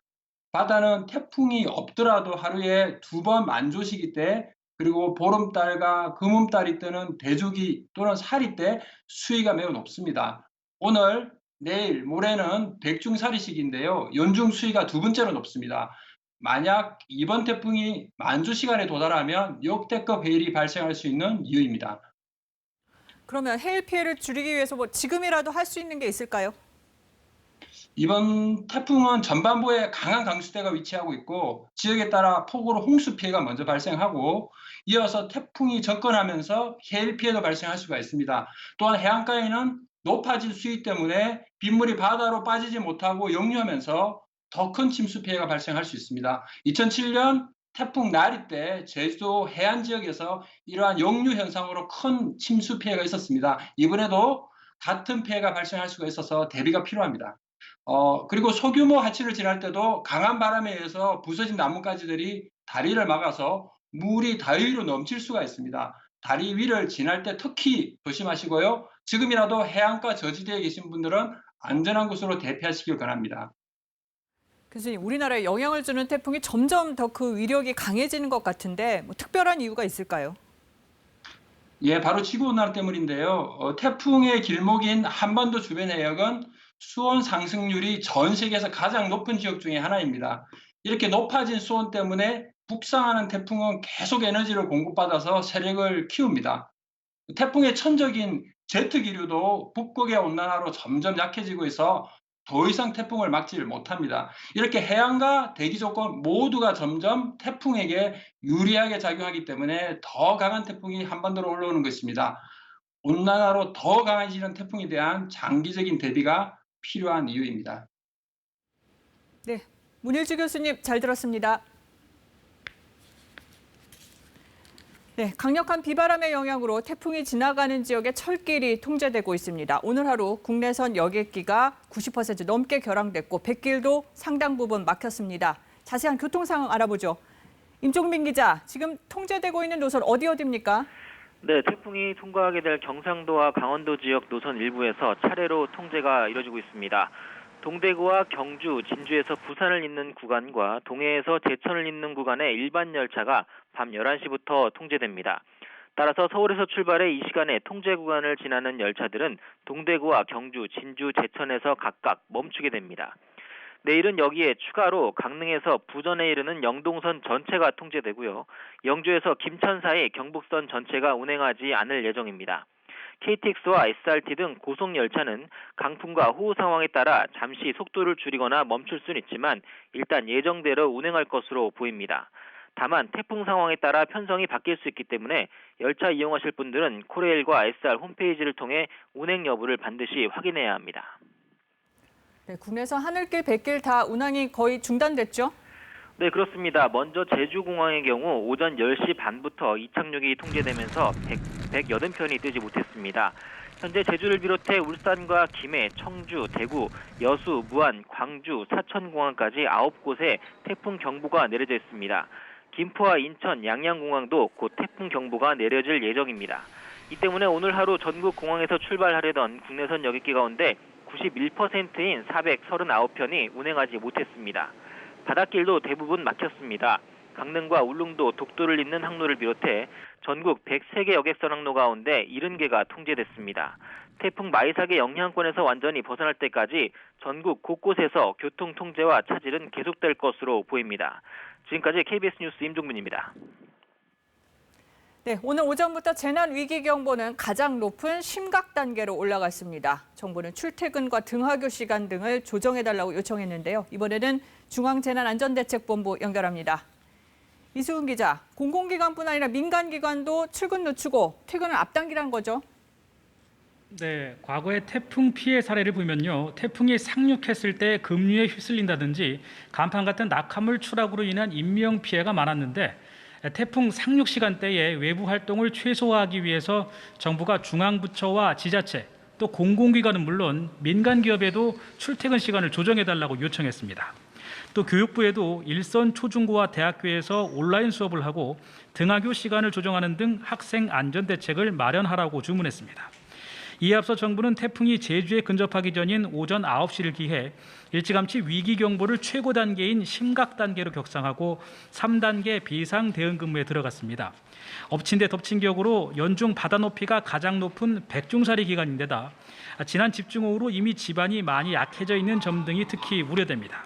바다는 태풍이 없더라도 하루에 2번 만조시기 때 그리고 보름달과 금음달이 뜨는 대조기 또는 사리 때 수위가 매우 높습니다. 오늘, 내일, 모레는 백중사리 시기인데요. 연중 수위가 2번째로 높습니다. 만약 이번 태풍이 만조 시간에 도달하면 역대급 해일이 발생할 수 있는 이유입니다. 그러면 해일 피해를 줄이기 위해서 지금이라도 할 수 있는 게 있을까요? 이번 태풍은 전반부에 강한 강수대가 위치하고 있고 지역에 따라 폭우로 홍수 피해가 먼저 발생하고 이어서 태풍이 접근하면서 해일 피해도 발생할 수가 있습니다. 또한 해안가에는 높아진 수위 때문에 빗물이 바다로 빠지지 못하고 역류하면서 더 큰 침수 피해가 발생할 수 있습니다. 2007년 태풍 나리 때 제주도 해안 지역에서 이러한 역류 현상으로 큰 침수 피해가 있었습니다. 이번에도 같은 피해가 발생할 수가 있어서 대비가 필요합니다. 그리고 소규모 하치를 지날 때도 강한 바람에 의해서 부서진 나뭇가지들이 다리를 막아서 물이 다리 위로 넘칠 수가 있습니다. 다리 위를 지날 때 특히 조심하시고요. 지금이라도 해안가 저지대에 계신 분들은 안전한 곳으로 대피하시길 권합니다. 교수님, 우리나라에 영향을 주는 태풍이 점점 더 그 위력이 강해지는 것 같은데 특별한 이유가 있을까요? 예, 바로 지구온난화 때문인데요. 태풍의 길목인 한반도 주변 해역은 수온 상승률이 전 세계에서 가장 높은 지역 중에 하나입니다. 이렇게 높아진 수온 때문에 북상하는 태풍은 계속 에너지를 공급받아서 세력을 키웁니다. 태풍의 천적인 제트 기류도 북극의 온난화로 점점 약해지고 있어 더 이상 태풍을 막지를 못합니다. 이렇게 해안과 대기 조건 모두가 점점 태풍에게 유리하게 작용하기 때문에 더 강한 태풍이 한반도로 올라오는 것입니다. 온난화로 더 강해지는 태풍에 대한 장기적인 대비가 필요한 이유입니다. 네, 문일주 교수님 잘 들었습니다. 네, 강력한 비바람의 영향으로 태풍이 지나가는 지역의 철길이 통제되고 있습니다. 오늘 하루 국내선 여객기가 90% 넘게 결항됐고 백길도 상당 부분 막혔습니다. 자세한 교통 상황 알아보죠. 임종민 기자, 지금 통제되고 있는 노선 어디입니까? 네, 태풍이 통과하게 될 경상도와 강원도 지역 노선 일부에서 차례로 통제가 이뤄지고 있습니다. 동대구와 경주, 진주에서 부산을 잇는 구간과 동해에서 제천을 잇는 구간의 일반 열차가 밤 11시부터 통제됩니다. 따라서 서울에서 출발해 이 시간에 통제 구간을 지나는 열차들은 동대구와 경주, 진주, 제천에서 각각 멈추게 됩니다. 내일은 여기에 추가로 강릉에서 부전에 이르는 영동선 전체가 통제되고요. 영주에서 김천 사이 경북선 전체가 운행하지 않을 예정입니다. KTX와 SRT 등 고속열차는 강풍과 호우 상황에 따라 잠시 속도를 줄이거나 멈출 수는 있지만 일단 예정대로 운행할 것으로 보입니다. 다만 태풍 상황에 따라 편성이 바뀔 수 있기 때문에 열차 이용하실 분들은 코레일과 SR 홈페이지를 통해 운행 여부를 반드시 확인해야 합니다. 네, 국내선 하늘길, 백길 다 운항이 거의 중단됐죠? 네, 그렇습니다. 먼저 제주공항의 경우 오전 10시 반부터 이착륙이 통제되면서 180편이 뜨지 못했습니다. 현재 제주를 비롯해 울산과 김해, 청주, 대구, 여수, 무안, 광주, 사천공항까지 9곳에 태풍 경보가 내려져 있습니다. 김포와 인천, 양양공항도 곧 태풍 경보가 내려질 예정입니다. 이 때문에 오늘 하루 전국 공항에서 출발하려던 국내선 여객기 가운데 91%인 439편이 운행하지 못했습니다. 바닷길도 대부분 막혔습니다. 강릉과 울릉도, 독도를 잇는 항로를 비롯해 전국 103개 여객선 항로 가운데 70개가 통제됐습니다. 태풍 마이삭의 영향권에서 완전히 벗어날 때까지 전국 곳곳에서 교통 통제와 차질은 계속될 것으로 보입니다. 지금까지 KBS 뉴스 임종민입니다. 네, 오늘 오전부터 재난위기경보는 가장 높은 심각 단계로 올라갔습니다. 정부는 출퇴근과 등하교 시간 등을 조정해달라고 요청했는데요. 이번에는 중앙재난안전대책본부 연결합니다. 이수근 기자, 공공기관뿐 아니라 민간기관도 출근 늦추고 퇴근을 앞당기란 거죠? 네, 과거의 태풍 피해 사례를 보면요. 태풍이 상륙했을 때 급류에 휩쓸린다든지 간판 같은 낙하물 추락으로 인한 인명 피해가 많았는데 태풍 상륙 시간대에 외부 활동을 최소화하기 위해서 정부가 중앙부처와 지자체 또 공공기관은 물론 민간 기업에도 출퇴근 시간을 조정해달라고 요청했습니다. 또 교육부에도 일선 초중고와 대학교에서 온라인 수업을 하고 등하교 시간을 조정하는 등 학생 안전 대책을 마련하라고 주문했습니다. 이에 앞서 정부는 태풍이 제주에 근접하기 전인 오전 9시를 기해 일찌감치 위기 경보를 최고 단계인 심각 단계로 격상하고 3단계 비상 대응 근무에 들어갔습니다. 엎친 데 덮친 격으로 연중 바다 높이가 가장 높은 백중사리 기간인데다 지난 집중호우로 이미 지반이 많이 약해져 있는 점 등이 특히 우려됩니다.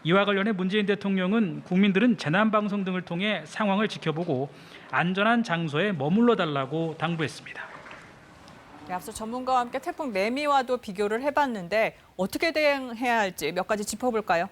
이와 관련해 문재인 대통령은 국민들은 재난방송 등을 통해 상황을 지켜보고 안전한 장소에 머물러 달라고 당부했습니다. 네, 앞서 전문가와 함께 태풍 매미와도 비교를 해봤는데 어떻게 대응해야 할지 몇 가지 짚어볼까요?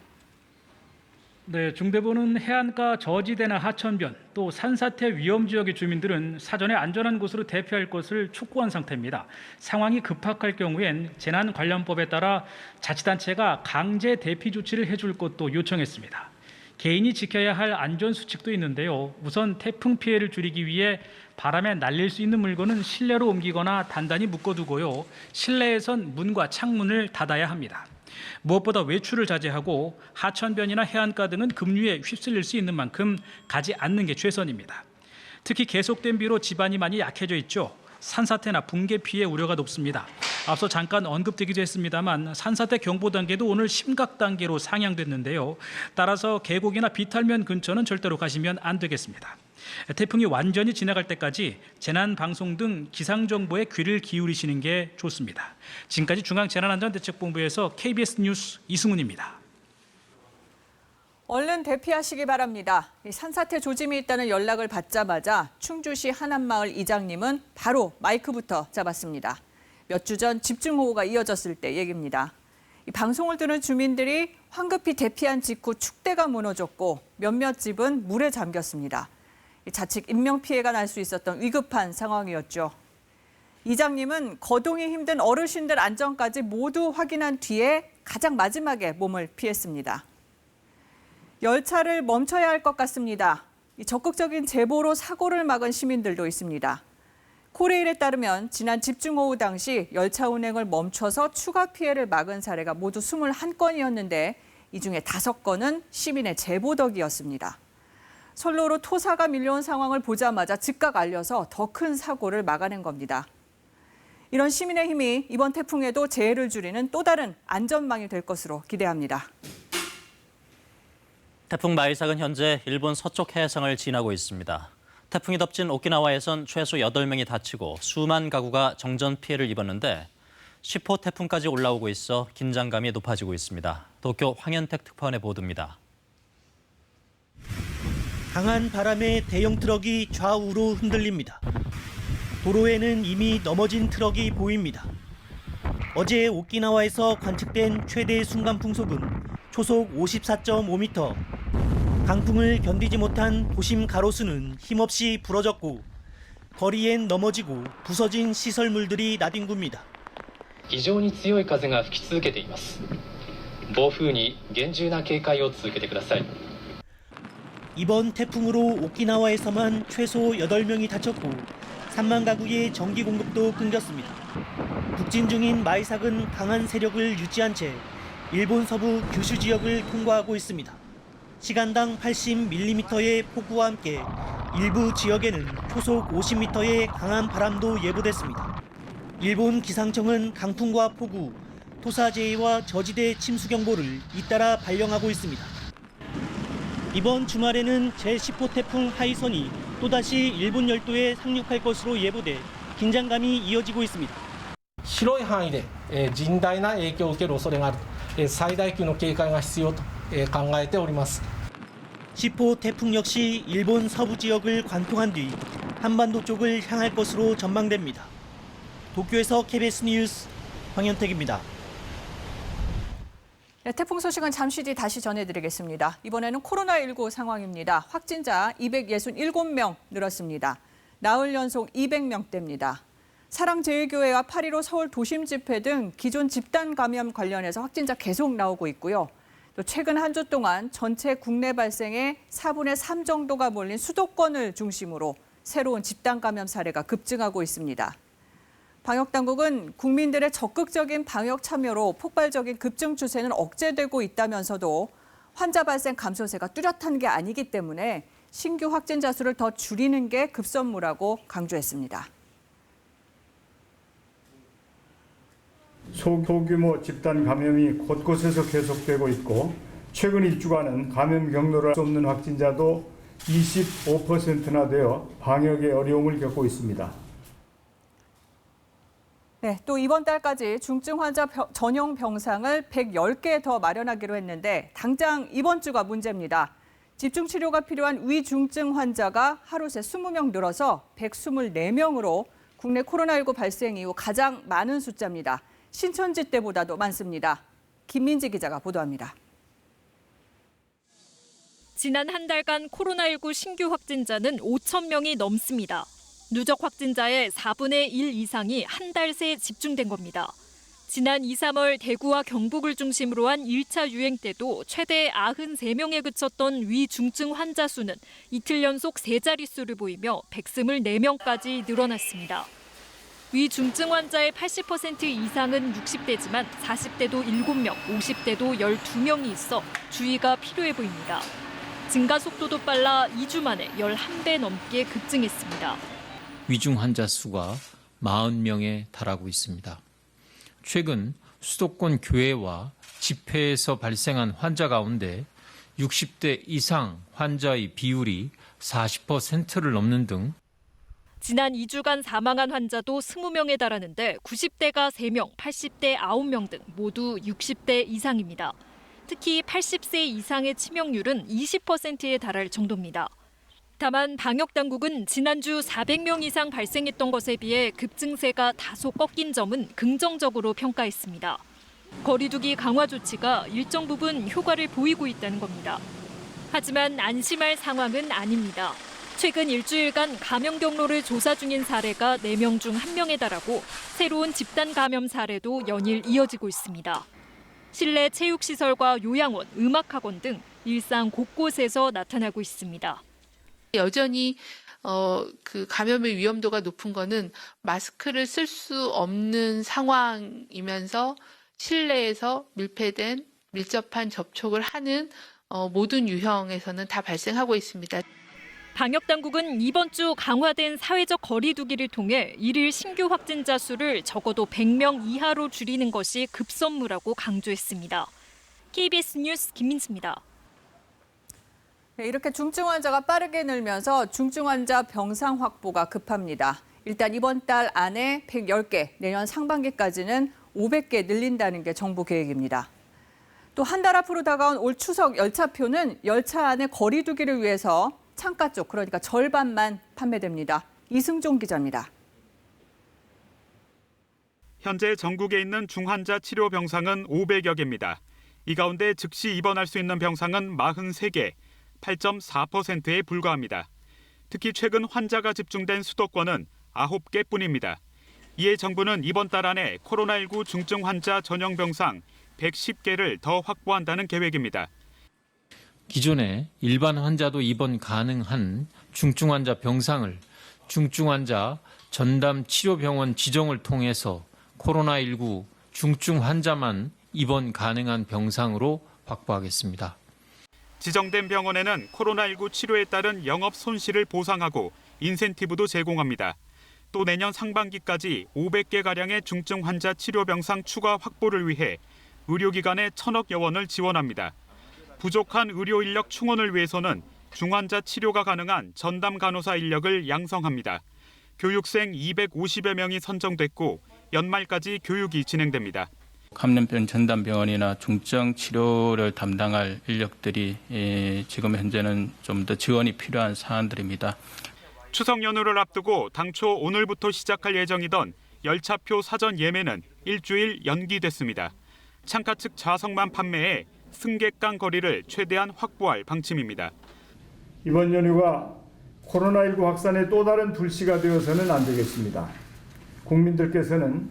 네, 중대본은 해안가 저지대나 하천변 또 산사태 위험 지역의 주민들은 사전에 안전한 곳으로 대피할 것을 촉구한 상태입니다. 상황이 급박할 경우엔 재난관련법에 따라 자치단체가 강제 대피 조치를 해줄 것도 요청했습니다. 개인이 지켜야 할 안전수칙도 있는데요. 우선 태풍 피해를 줄이기 위해 바람에 날릴 수 있는 물건은 실내로 옮기거나 단단히 묶어두고요. 실내에선 문과 창문을 닫아야 합니다. 무엇보다 외출을 자제하고 하천변이나 해안가 등은 급류에 휩쓸릴 수 있는 만큼 가지 않는 게 최선입니다. 특히 계속된 비로 지반이 많이 약해져 있죠. 산사태나 붕괴 피해 우려가 높습니다. 앞서 잠깐 언급되기도 했습니다만 산사태 경보 단계도 오늘 심각 단계로 상향됐는데요. 따라서 계곡이나 비탈면 근처는 절대로 가시면 안 되겠습니다. 태풍이 완전히 지나갈 때까지 재난방송 등 기상정보에 귀를 기울이시는 게 좋습니다. 지금까지 중앙재난안전대책본부에서 KBS 뉴스 이승훈입니다. 얼른 대피하시기 바랍니다. 산사태 조짐이 있다는 연락을 받자마자 충주시 하남마을 이장님은 바로 마이크부터 잡았습니다. 몇 주 전 집중호우가 이어졌을 때 얘기입니다. 이 방송을 들은 주민들이 황급히 대피한 직후 축대가 무너졌고 몇몇 집은 물에 잠겼습니다. 자칫 인명피해가 날 수 있었던 위급한 상황이었죠. 이장님은 거동이 힘든 어르신들 안전까지 모두 확인한 뒤에 가장 마지막에 몸을 피했습니다. 열차를 멈춰야 할 것 같습니다. 적극적인 제보로 사고를 막은 시민들도 있습니다. 코레일에 따르면 지난 집중호우 당시 열차 운행을 멈춰서 추가 피해를 막은 사례가 모두 21건이었는데 이 중에 5건은 시민의 제보 덕이었습니다. 선로로 토사가 밀려온 상황을 보자마자 즉각 알려서 더 큰 사고를 막아낸 겁니다. 이런 시민의 힘이 이번 태풍에도 재해를 줄이는 또 다른 안전망이 될 것으로 기대합니다. 태풍 마이삭은 현재 일본 서쪽 해상을 지나고 있습니다. 태풍이 덮친 오키나와에선 최소 8명이 다치고 수만 가구가 정전 피해를 입었는데 10호 태풍까지 올라오고 있어 긴장감이 높아지고 있습니다. 도쿄 황현택 특파원의 보도입니다. 강한 바람에 대형 트럭이 좌우로 흔들립니다. 도로에는 이미 넘어진 트럭이 보입니다. 어제 오키나와에서 관측된 최대 순간 풍속은 초속 54.5m. 강풍을 견디지 못한 도심 가로수는 힘없이 부러졌고 거리엔 넘어지고 부서진 시설물들이 나뒹굽니다. 非常に強い風が吹き続けています。暴風に厳重な警戒を続けてください。 이번 태풍으로 오키나와에서만 최소 8명이 다쳤고 3만 가구의 전기 공급도 끊겼습니다. 북진 중인 마이삭은 강한 세력을 유지한 채 일본 서부 규슈 지역을 통과하고 있습니다. 시간당 80mm의 폭우와 함께 일부 지역에는 초속 50m의 강한 바람도 예보됐습니다. 일본 기상청은 강풍과 폭우, 토사재해와 저지대 침수 경보를 잇따라 발령하고 있습니다. 이번 주말에는 제10호 태풍 하이선이 또다시 일본 열도에 상륙할 것으로 예보돼 긴장감이 이어지고 있습니다. 広い範囲で甚大な影響を受ける恐れがある最大級の警戒が必要と考えております。 10호 태풍 역시 일본 서부 지역을 관통한 뒤 한반도 쪽을 향할 것으로 전망됩니다. 도쿄에서 KBS 뉴스 황현택입니다. 네, 태풍 소식은 잠시 뒤 다시 전해드리겠습니다. 이번에는 코로나19 상황입니다. 확진자 267명 늘었습니다. 나흘 연속 200명대입니다. 사랑제일교회와 8.15 서울 도심 집회 등 기존 집단 감염 관련해서 확진자 계속 나오고 있고요. 또 최근 한 주 동안 전체 국내 발생의 4분의 3 정도가 몰린 수도권을 중심으로 새로운 집단 감염 사례가 급증하고 있습니다. 방역당국은 국민들의 적극적인 방역 참여로 폭발적인 급증 추세는 억제되고 있다면서도 환자 발생 감소세가 뚜렷한 게 아니기 때문에 신규 확진자 수를 더 줄이는 게 급선무라고 강조했습니다. 소규모 집단 감염이 곳곳에서 계속되고 있고 최근 일주간은 감염 경로를 알 수 없는 확진자도 25%나 되어 방역에 어려움을 겪고 있습니다. 네, 또 이번 달까지 중증 환자 전용 병상을 110개 더 마련하기로 했는데 당장 이번 주가 문제입니다. 집중 치료가 필요한 위중증 환자가 하루 새 20명 늘어서 124명으로 국내 코로나19 발생 이후 가장 많은 숫자입니다. 신천지 때보다도 많습니다. 김민지 기자가 보도합니다. 지난 한 달간 코로나19 신규 확진자는 5천 명이 넘습니다. 누적 확진자의 4분의 1 이상이 한 달 새 집중된 겁니다. 지난 2, 3월 대구와 경북을 중심으로 한 1차 유행 때도 최대 93명에 그쳤던 위중증 환자 수는 이틀 연속 3자릿수를 보이며 124명까지 늘어났습니다. 위중증 환자의 80% 이상은 60대지만 40대도 7명, 50대도 12명이 있어 주의가 필요해 보입니다. 증가 속도도 빨라 2주 만에 11배 넘게 급증했습니다. 위중 환자 수가 40명에 달하고 있습니다. 최근 수도권 교회와 집회에서 발생한 환자 가운데 60대 이상 환자의 비율이 40%를 넘는 등 지난 2주간 사망한 환자도 20명에 달하는데 90대가 3명, 80대 9명 등 모두 60대 이상입니다. 특히 80세 이상의 치명률은 20%에 달할 정도입니다. 다만 방역당국은 지난주 400명 이상 발생했던 것에 비해 급증세가 다소 꺾인 점은 긍정적으로 평가했습니다. 거리두기 강화 조치가 일정 부분 효과를 보이고 있다는 겁니다. 하지만 안심할 상황은 아닙니다. 최근 일주일간 감염 경로를 조사 중인 사례가 4명 중 1명에 달하고 새로운 집단 감염 사례도 연일 이어지고 있습니다. 실내 체육시설과 요양원, 음악학원 등 일상 곳곳에서 나타나고 있습니다. 여전히 그 감염의 위험도가 높은 거는 마스크를 쓸 수 없는 상황이면서 실내에서 밀접한 접촉을 하는 모든 유형에서는 다 발생하고 있습니다. 방역당국은 이번 주 강화된 사회적 거리 두기를 통해 일일 신규 확진자 수를 적어도 100명 이하로 줄이는 것이 급선무라고 강조했습니다. KBS 뉴스 김민수입니다. 네, 이렇게 중증 환자가 빠르게 늘면서 중증 환자 병상 확보가 급합니다. 일단 이번 달 안에 110개, 내년 상반기까지는 500개 늘린다는 게 정부 계획입니다. 또 한 달 앞으로 다가온 올 추석 열차표는 열차 안에 거리 두기를 위해서 창가 쪽, 그러니까 절반만 판매됩니다. 이승종 기자입니다. 현재 전국에 있는 중환자 치료 병상은 500여 개입니다. 이 가운데 즉시 입원할 수 있는 병상은 43개, 8.4%에 불과합니다. 특히 최근 환자가 집중된 수도권은 9개뿐입니다. 이에 정부는 이번 달 안에 코로나19 중증 환자 전용 병상 110개를 더 확보한다는 계획입니다. 기존에 일반 환자도 입원 가능한 중증 환자 병상을 중증 환자 전담 치료병원 지정을 통해서 코로나19 중증 환자만 입원 가능한 병상으로 확보하겠습니다. 지정된 병원에는 코로나19 치료에 따른 영업 손실을 보상하고 인센티브도 제공합니다. 또 내년 상반기까지 500개가량의 중증 환자 치료 병상 추가 확보를 위해 의료기관에 1,000억여 원을 지원합니다. 부족한 의료 인력 충원을 위해서는 중환자 치료가 가능한 전담 간호사 인력을 양성합니다. 교육생 250여 명이 선정됐고 연말까지 교육이 진행됩니다. 감염병 전담병원이나 중증 치료를 담당할 인력들이 지금 현재는 좀 더 지원이 필요한 사안들입니다. 추석 연휴를 앞두고 당초 오늘부터 시작할 예정이던 열차표 사전 예매는 일주일 연기됐습니다. 창가 측 좌석만 판매해 승객간 거리를 최대한 확보할 방침입니다. 이번 연휴가 코로나19 확산의 또 다른 불씨가 되어서는 안 되겠습니다. 국민들께서는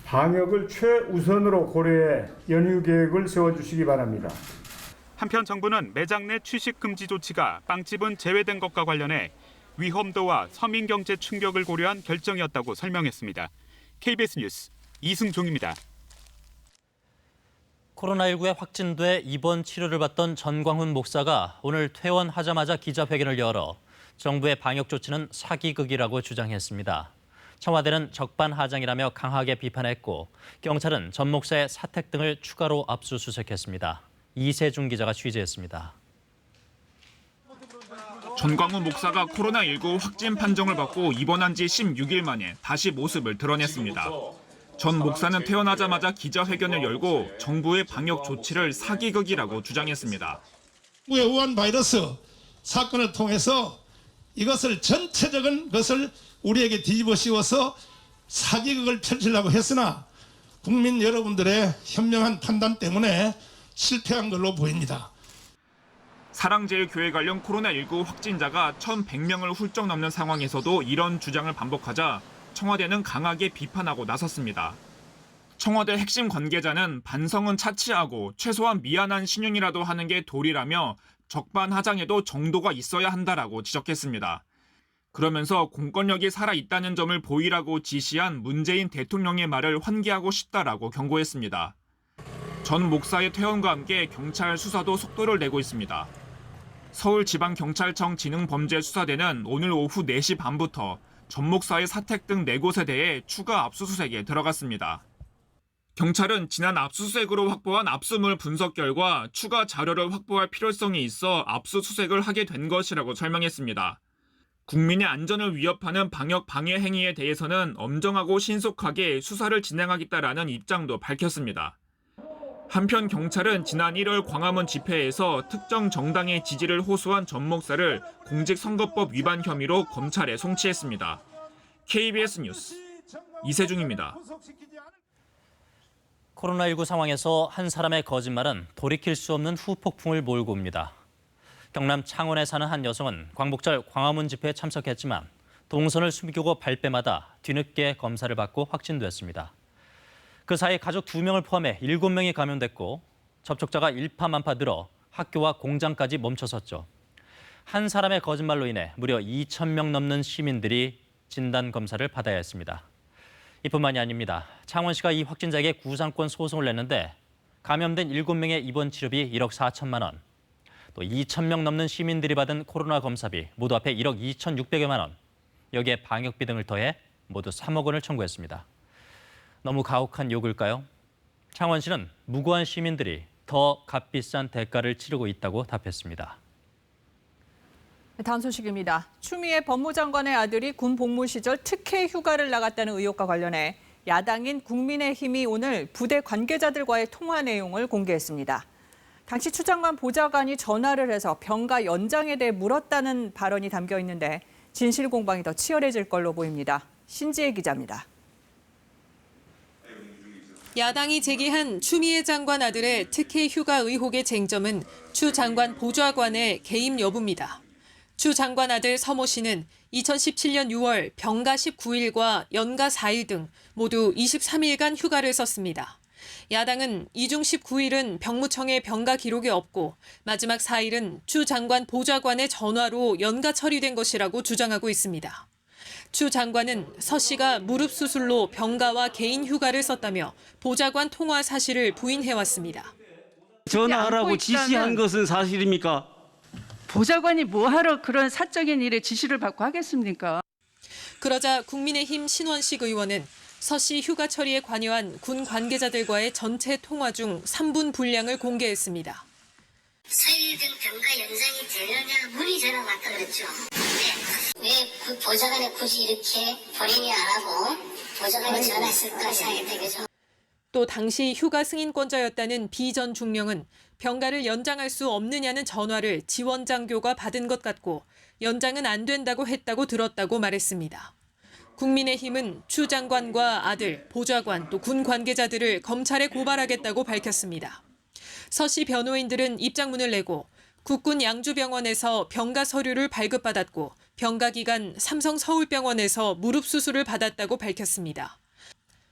방역을 최우선으로 고려해 연휴 계획을 세워주시기 바랍니다. 한편 정부는 매장 내 취식 금지 조치가 빵집은 제외된 것과 관련해 위험도와 서민 경제 충격을 고려한 결정이었다고 설명했습니다. KBS 뉴스 이승종입니다. 코로나19에 확진돼 입원 치료를 받던 전광훈 목사가 오늘 퇴원하자마자 기자회견을 열어 정부의 방역 조치는 사기극이라고 주장했습니다. 청와대는 적반하장이라며 강하게 비판했고 경찰은 전 목사의 사택 등을 추가로 압수수색했습니다. 이세준 기자가 취재했습니다. 전광훈 목사가 코로나19 확진 판정을 받고 입원한 지 16일 만에 다시 모습을 드러냈습니다. 전 목사는 퇴원하자마자 기자회견을 열고 정부의 방역 조치를 사기극이라고 주장했습니다. 우한 바이러스 사건을 통해서 이것을 전체적인 것을 우리에게 뒤집어 씌워서 사기극을 펼치려고 했으나 국민 여러분들의 현명한 판단 때문에 실패한 걸로 보입니다. 사랑제일교회 관련 코로나19 확진자가 1,100명을 훌쩍 넘는 상황에서도 이런 주장을 반복하자 청와대는 강하게 비판하고 나섰습니다. 청와대 핵심 관계자는 반성은 차치하고 최소한 미안한 신용이라도 하는 게 도리라며 적반하장에도 정도가 있어야 한다라고 지적했습니다. 그러면서 공권력이 살아있다는 점을 보이라고 지시한 문재인 대통령의 말을 환기하고 싶다라고 경고했습니다. 전 목사의 퇴원과 함께 경찰 수사도 속도를 내고 있습니다. 서울지방경찰청 지능범죄수사대는 오늘 오후 4시 반부터 전 목사의 사택 등 4곳에 대해 추가 압수수색에 들어갔습니다. 경찰은 지난 압수수색으로 확보한 압수물 분석 결과 추가 자료를 확보할 필요성이 있어 압수수색을 하게 된 것이라고 설명했습니다. 국민의 안전을 위협하는 방역 방해 행위에 대해서는 엄정하고 신속하게 수사를 진행하겠다라는 입장도 밝혔습니다. 한편 경찰은 지난 1월 광화문 집회에서 특정 정당의 지지를 호소한 전 목사를 공직선거법 위반 혐의로 검찰에 송치했습니다. KBS 뉴스 이세중입니다. 코로나19 상황에서 한 사람의 거짓말은 돌이킬 수 없는 후폭풍을 몰고 옵니다. 경남 창원에 사는 한 여성은 광복절 광화문 집회에 참석했지만 동선을 숨기고 발뺌하다 뒤늦게 검사를 받고 확진됐습니다. 그 사이 가족 2명을 포함해 7명이 감염됐고 접촉자가 일파만파 늘어 학교와 공장까지 멈춰섰죠. 한 사람의 거짓말로 인해 무려 2,000명 넘는 시민들이 진단 검사를 받아야 했습니다. 이뿐만이 아닙니다. 창원시가 이 확진자에게 구상권 소송을 냈는데 감염된 7명의 입원 치료비 1억 4천만 원, 또 2,000명 넘는 시민들이 받은 코로나 검사비 모두 합해 1억 2,600여만 원, 여기에 방역비 등을 더해 모두 3억 원을 청구했습니다. 너무 가혹한 요구일까요? 창원시는 무고한 시민들이 더 값비싼 대가를 치르고 있다고 답했습니다. 다음 소식입니다. 추미애 법무장관의 아들이 군 복무 시절 특혜 휴가를 나갔다는 의혹과 관련해 야당인 국민의힘이 오늘 부대 관계자들과의 통화 내용을 공개했습니다. 당시 추 장관 보좌관이 전화를 해서 병가 연장에 대해 물었다는 발언이 담겨 있는데 진실 공방이 더 치열해질 걸로 보입니다. 신지혜 기자입니다. 야당이 제기한 추미애 장관 아들의 특혜 휴가 의혹의 쟁점은 추 장관 보좌관의 개임 여부입니다. 추 장관 아들 서모 씨는 2017년 6월 병가 19일과 연가 4일 등 모두 23일간 휴가를 썼습니다. 야당은 이중 19일은 병무청에 병가 기록이 없고 마지막 4일은 추 장관 보좌관의 전화로 연가 처리된 것이라고 주장하고 있습니다. 추 장관은 서 씨가 무릎 수술로 병가와 개인 휴가를 썼다며 보좌관 통화 사실을 부인해왔습니다. 전화하라고 지시한 것은 사실입니까? 보좌관이 뭐하러 그런 사적인 일에 지시를 받고 하겠습니까? 그러자 국민의힘 신원식 의원은 서 씨 휴가 처리에 관여한 군 관계자들과의 전체 통화 중 3분 분량을 공개했습니다. 서일 등 병가 연장이 되느냐 문의 전화가 왔다 그랬죠. 왜 그 보좌관이 굳이 이렇게 본인이 안 하고 보좌관이 전화했을까 생각했던 거죠. 또 당시 휴가 승인권자였다는 비 전 중령은 병가를 연장할 수 없느냐는 전화를 지원 장교가 받은 것 같고 연장은 안 된다고 했다고 들었다고 말했습니다. 국민의힘은 추 장관과 아들, 보좌관 또 군 관계자들을 검찰에 고발하겠다고 밝혔습니다. 서 씨 변호인들은 입장문을 내고 국군 양주병원에서 병가 서류를 발급받았고 병가 기간 삼성 서울병원에서 무릎 수술을 받았다고 밝혔습니다.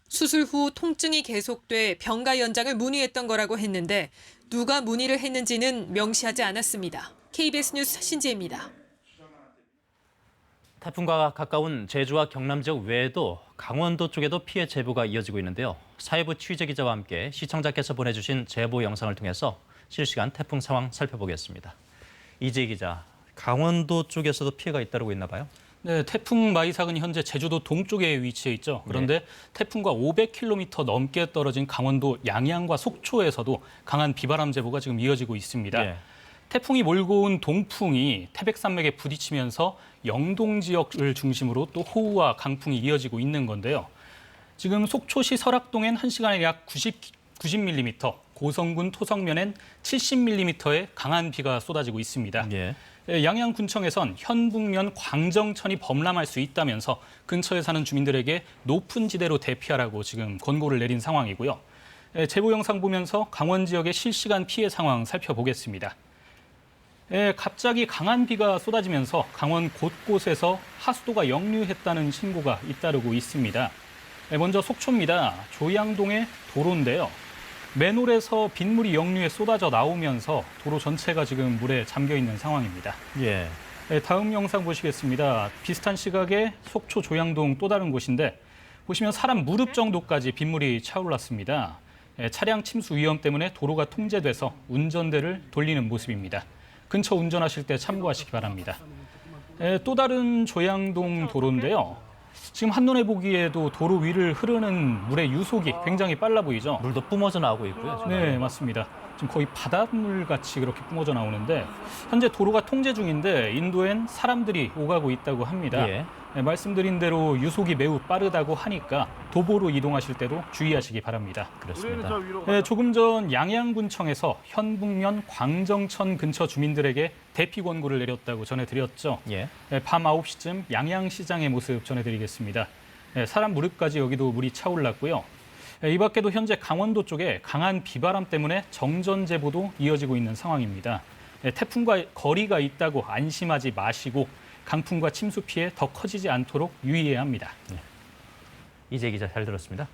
수술 후 통증이 계속돼 병가 연장을 문의했던 거라고 했는데 누가 문의를 했는지는 명시하지 않았습니다. KBS 뉴스 신지혜입니다. 태풍과 가까운 제주와 경남 지역 외에도 강원도 쪽에도 피해 제보가 이어지고 있는데요. 사회부 취재기자와 함께 시청자께서 보내주신 제보 영상을 통해서 실시간 태풍 상황 살펴보겠습니다. 이재희 기자, 강원도 쪽에서도 피해가 잇따르고 있나 봐요? 네, 태풍 마이삭은 현재 제주도 동쪽에 위치해 있죠. 그런데 태풍과 500km 넘게 떨어진 강원도 양양과 속초에서도 강한 비바람 제보가 지금 이어지고 있습니다. 태풍이 몰고 온 동풍이 태백산맥에 부딪히면서 영동 지역을 중심으로 또 호우와 강풍이 이어지고 있는 건데요. 지금 속초시 설악동엔 1시간에 약 90mm, 고성군 토성면엔 70mm의 강한 비가 쏟아지고 있습니다. 양양군청에선 현북면 광정천이 범람할 수 있다면서 근처에 사는 주민들에게 높은 지대로 대피하라고 지금 권고를 내린 상황이고요. 제보 영상 보면서 강원 지역의 실시간 피해 상황 살펴보겠습니다. 갑자기 강한 비가 쏟아지면서 강원 곳곳에서 하수도가 역류했다는 신고가 잇따르고 있습니다. 먼저 속초입니다. 조양동의 도로인데요. 맨홀에서 빗물이 역류해 쏟아져 나오면서 도로 전체가 지금 물에 잠겨 있는 상황입니다. 다음 영상 보시겠습니다. 비슷한 시각에 속초 조양동 또 다른 곳인데 보시면 사람 무릎 정도까지 빗물이 차올랐습니다. 차량 침수 위험 때문에 도로가 통제돼서 운전대를 돌리는 모습입니다. 근처 운전하실 때 참고하시기 바랍니다. 또 다른 조양동 도로인데요. 지금 한눈에 보기에도 도로 위를 흐르는 물의 유속이 굉장히 빨라 보이죠. 물도 뿜어져 나오고 있고요. 네, 맞습니다. 지금 거의 바닷물 같이 그렇게 뿜어져 나오는데 현재 도로가 통제 중인데 인도엔 사람들이 오가고 있다고 합니다. 말씀드린 대로 유속이 매우 빠르다고 하니까 도보로 이동하실 때도 주의하시기 바랍니다. 그렇습니다. 조금 전 양양군청에서 현북면 광정천 근처 주민들에게 대피 권고를 내렸다고 전해드렸죠. 밤 9시쯤 양양시장의 모습 전해드리겠습니다. 사람 무릎까지 여기도 물이 차올랐고요. 이 밖에도 현재 강원도 쪽에 강한 비바람 때문에 정전 제보도 이어지고 있는 상황입니다. 태풍과 거리가 있다고 안심하지 마시고 강풍과 침수 피해 더 커지지 않도록 유의해야 합니다. 이재 기자 잘 들었습니다.